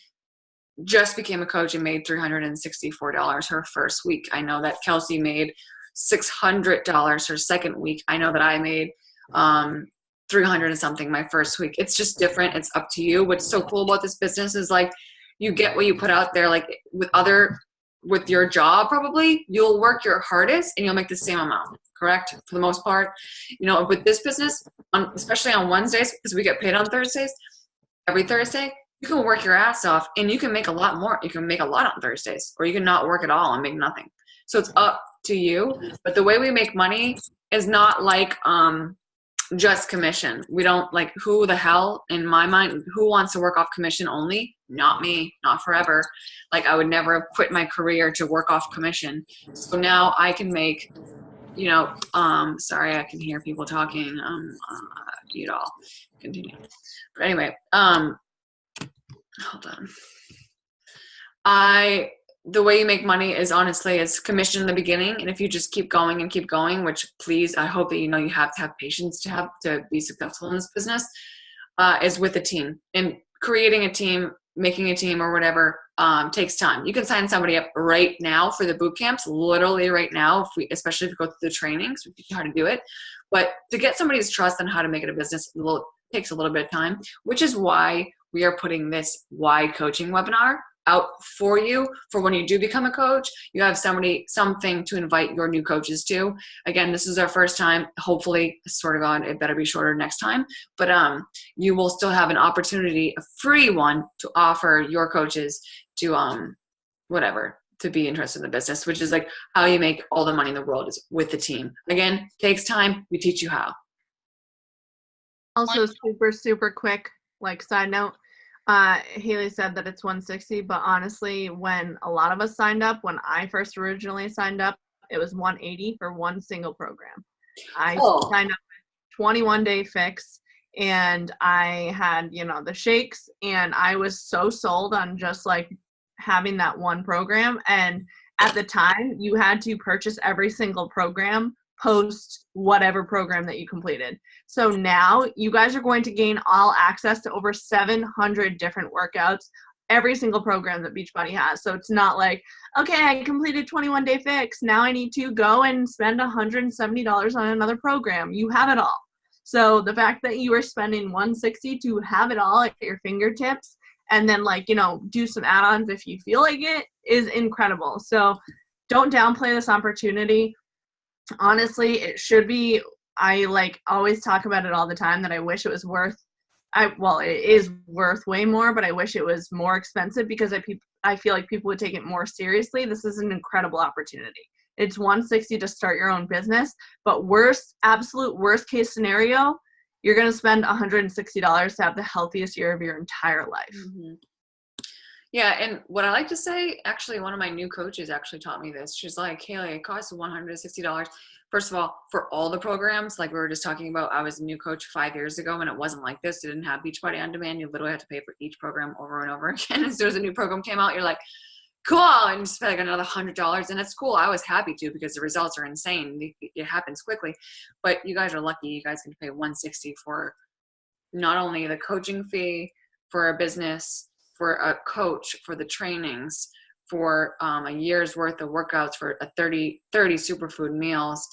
just became a coach and made $364 her first week. I know that Kelsey made $600 her second week. I know that I made 300 and something my first week. It's just different. It's up to you. What's so cool about this business is you get what you put out there. Like with your job, probably you'll work your hardest and you'll make the same amount, correct? For the most part, with this business, especially on Wednesdays, because we get paid on Thursdays, every Thursday, you can work your ass off and you can make a lot more. You can make a lot on Thursdays, or you can not work at all and make nothing. So it's up to you. But the way we make money is not just commission. We don't who the hell, in my mind, who wants to work off commission only? Not me, not forever. I would never have quit my career to work off commission. So now I can make, sorry, I can hear people talking. You'd all continue. But anyway, hold on. The way you make money is honestly, it's commission in the beginning. And if you just keep going and keep going, which please, I hope that you have to have patience to be successful in this business, is with a team. And creating a team, making a team or whatever takes time. You can sign somebody up right now for the boot camps, literally right now, especially if you go through the trainings, we teach you how to do it. But to get somebody's trust on how to make it a business takes a little bit of time, which is why we are putting this Why Coaching webinar out for you. For when you do become a coach, you have something to invite your new coaches to. Again, this is our first time. Hopefully, sort of God, it better be shorter next time. But you will still have an opportunity, a free one, to offer your coaches to to be interested in the business, which is how you make all the money in the world is with the team. Again, takes time. We teach you how. Also, super quick, side note. Haley said that it's 160, but honestly, when a lot of us signed up, when I first originally signed up, it was 180 for one single program. I signed up with 21-day fix, and I had, the shakes, and I was so sold on just having that one program. And at the time, you had to purchase every single program post whatever program that you completed. So now you guys are going to gain all access to over 700 different workouts, every single program that Beachbody has. So it's not okay, I completed 21-day fix. Now I need to go and spend $170 on another program. You have it all. So the fact that you are spending $160 to have it all at your fingertips, and then do some add-ons if you feel like it, is incredible. So don't downplay this opportunity. Honestly, it should be. I always talk about it all the time that I wish it was worth. It is worth way more, but I wish it was more expensive because I feel like people would take it more seriously. This is an incredible opportunity. It's $160 to start your own business, but absolute worst case scenario, you're going to spend $160 to have the healthiest year of your entire life. Mm-hmm. Yeah, and what I like to say, actually, one of my new coaches actually taught me this. She's like, Haley, it costs $160. First of all, for all the programs, like we were just talking about, I was a new coach 5 years ago, and it wasn't like this. It didn't have Beachbody On Demand. You literally had to pay for each program over and over again. As soon as a new program came out, you're like, cool, and you spend another $100, and it's cool. I was happy to because the results are insane. It happens quickly. But you guys are lucky. You guys can pay $160 for not only the coaching fee, for a business, for a coach, for the trainings, for a year's worth of workouts, for a 30 superfood meals,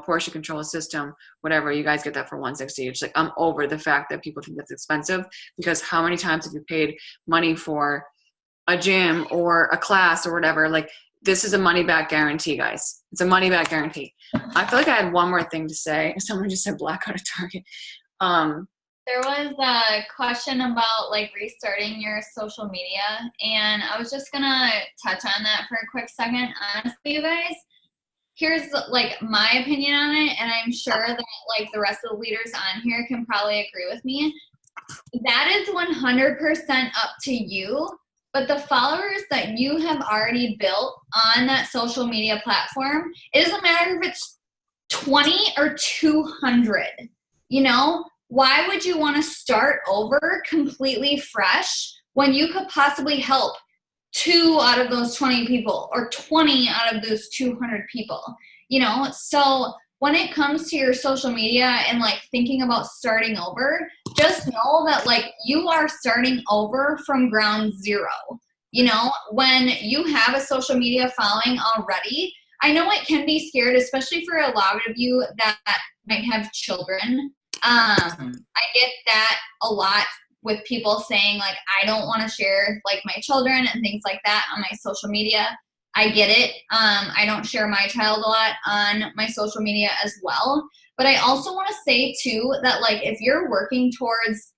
portion control system, whatever. You guys get that for $160. It's I'm over the fact that people think that's expensive, because how many times have you paid money for a gym or a class or whatever? This is a money back guarantee, guys. It's a money back guarantee. I feel like I had one more thing to say. Someone just said blackout at Target. There was a question about restarting your social media, and I was just gonna touch on that for a quick second. Honestly, you guys, here's my opinion on it, and I'm sure that the rest of the leaders on here can probably agree with me. That is 100% up to you but the followers that you have already built on that social media platform, it doesn't matter if it's 20 or 200, you know? Why would you want to start over completely fresh when you could possibly help 2 out of those 20 people or 20 out of those 200 people, you know? So when it comes to your social media and like thinking about starting over, just know that like you are starting over from ground zero. You know, when you have a social media following already, I know it can be scared, especially for a lot of you that might have children. I get that a lot with people saying like, I don't want to share like my children and things like that on my social media. I get it. I don't share my child a lot on my social media as well. But I also want to say too that like if you're working towards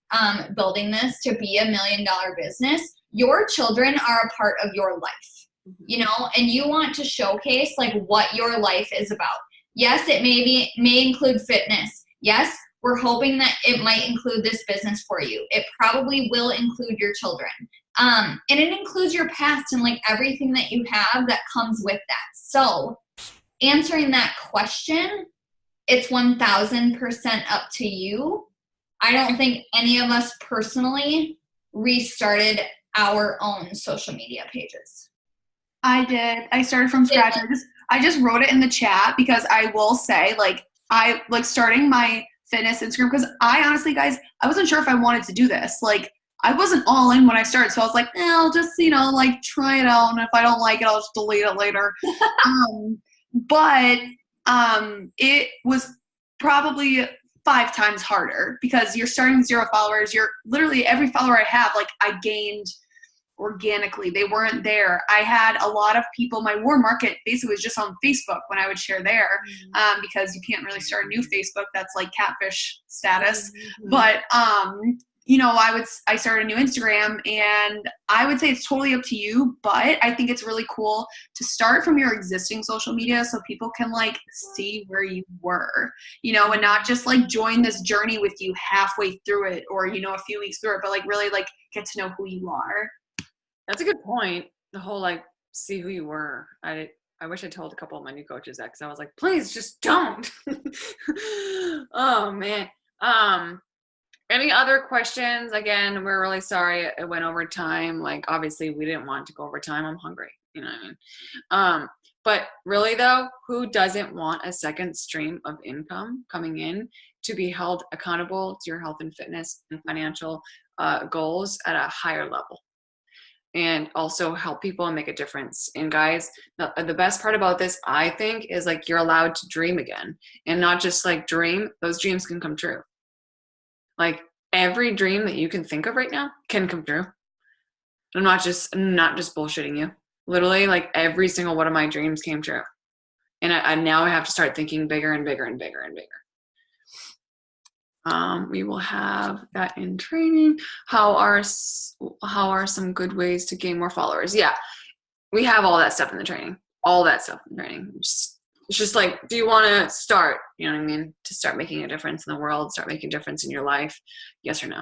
building this to be $1 million business, your children are a part of your life, you know, and you want to showcase like what your life is about. Yes, it may include fitness. Yes, we're hoping that it might include this business for you. It probably will include your children. And it includes your past and like everything that you have that comes with that. So answering that question, it's 1000% up to you. I don't think any of us personally restarted our own social media pages. I did. I started from scratch. I just wrote it in the chat because I will say like I like starting my fitness Instagram because I honestly, guys, I wasn't sure if I wanted to do this. Like I wasn't all in when I started, so I was like, I'll just, you know, like try it out, and if I don't like it, I'll just delete it later. But it was probably 5 times harder because you're starting with 0 followers. You're literally every follower I have, like I gained organically. They weren't there. I had a lot of people. My warm market basically was just on Facebook when I would share there, because you can't really start a new Facebook that's like catfish status. But you know, I started a new Instagram, and I would say it's totally up to you, but I think it's really cool to start from your existing social media so people can like see where you were, you know, and not just like join this journey with you halfway through it or, you know, a few weeks through it, but like really like get to know who you are. That's a good point. The whole like see who you were. I wish I told a couple of my new coaches that, because I was like, please just don't. Oh man. Any other questions? Again, we're really sorry it went over time. Like obviously we didn't want to go over time. I'm hungry. You know what I mean? But really though, who doesn't want a second stream of income coming in to be held accountable to your health and fitness and financial goals at a higher level? And also help people and make a difference. And guys, the best part about this, I think, is like you're allowed to dream again, and not just like dream. Those dreams can come true. Like every dream that you can think of right now can come true. I'm not just bullshitting you. Literally, like every single one of my dreams came true. And I now have to start thinking bigger and bigger and bigger and bigger. We will have that in training. How are some good ways to gain more followers? Yeah, we have all that stuff in the training. All that stuff in the training. It's just like, do you want to start? You know what I mean? To start making a difference in the world, start making a difference in your life. Yes or no?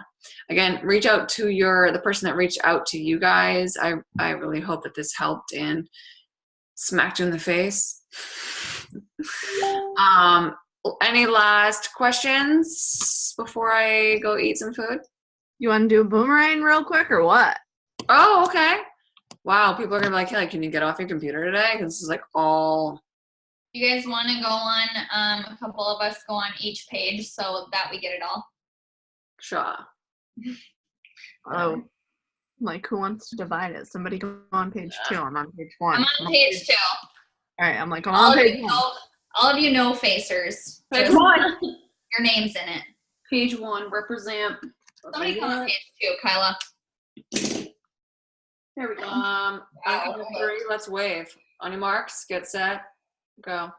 Again, reach out to the person that reached out to you guys. I really hope that this helped and smacked you in the face. Any last questions before I go eat some food? You want to do a boomerang real quick or what? Oh, okay. Wow, people are going to be like, hey, can you get off your computer today? Because this is like all... You guys want to go on, a couple of us go on each page so that we get it all? Sure. Oh, like who wants to divide it? Somebody go on page 2. I'm on page 1. I'm on page 2. All right, I'm like, I'm on page 1. All of you no-facers. Page 1. Your name's in it. Page 1, represent. Somebody come on page 2, Kyla. There we go. Three, let's wave. On your marks, get set, go.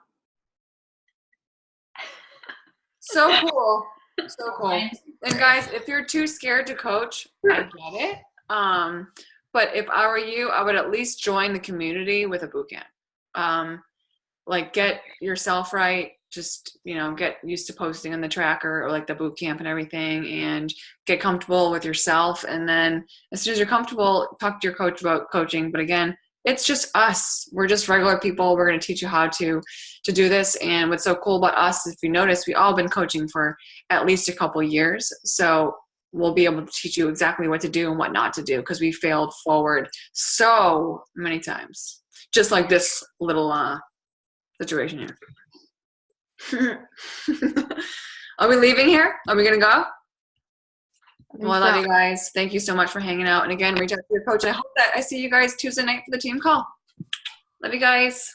So cool. So cool. And guys, if you're too scared to coach, I get it. But if I were you, I would at least join the community with a boot camp. Like get yourself right, just, get used to posting on the tracker or like the boot camp and everything, and get comfortable with yourself. And then as soon as you're comfortable, talk to your coach about coaching. But again, it's just us. We're just regular people. We're going to teach you how to do this. And what's so cool about us, if you notice, we all been coaching for at least a couple years. So we'll be able to teach you exactly what to do and what not to do, because we failed forward so many times. Just like this little situation here. Are we leaving here? Are we going to go? Well, I love you guys. Thank you so much for hanging out. And again, reach out to your coach. I hope that I see you guys Tuesday night for the team call. Love you guys.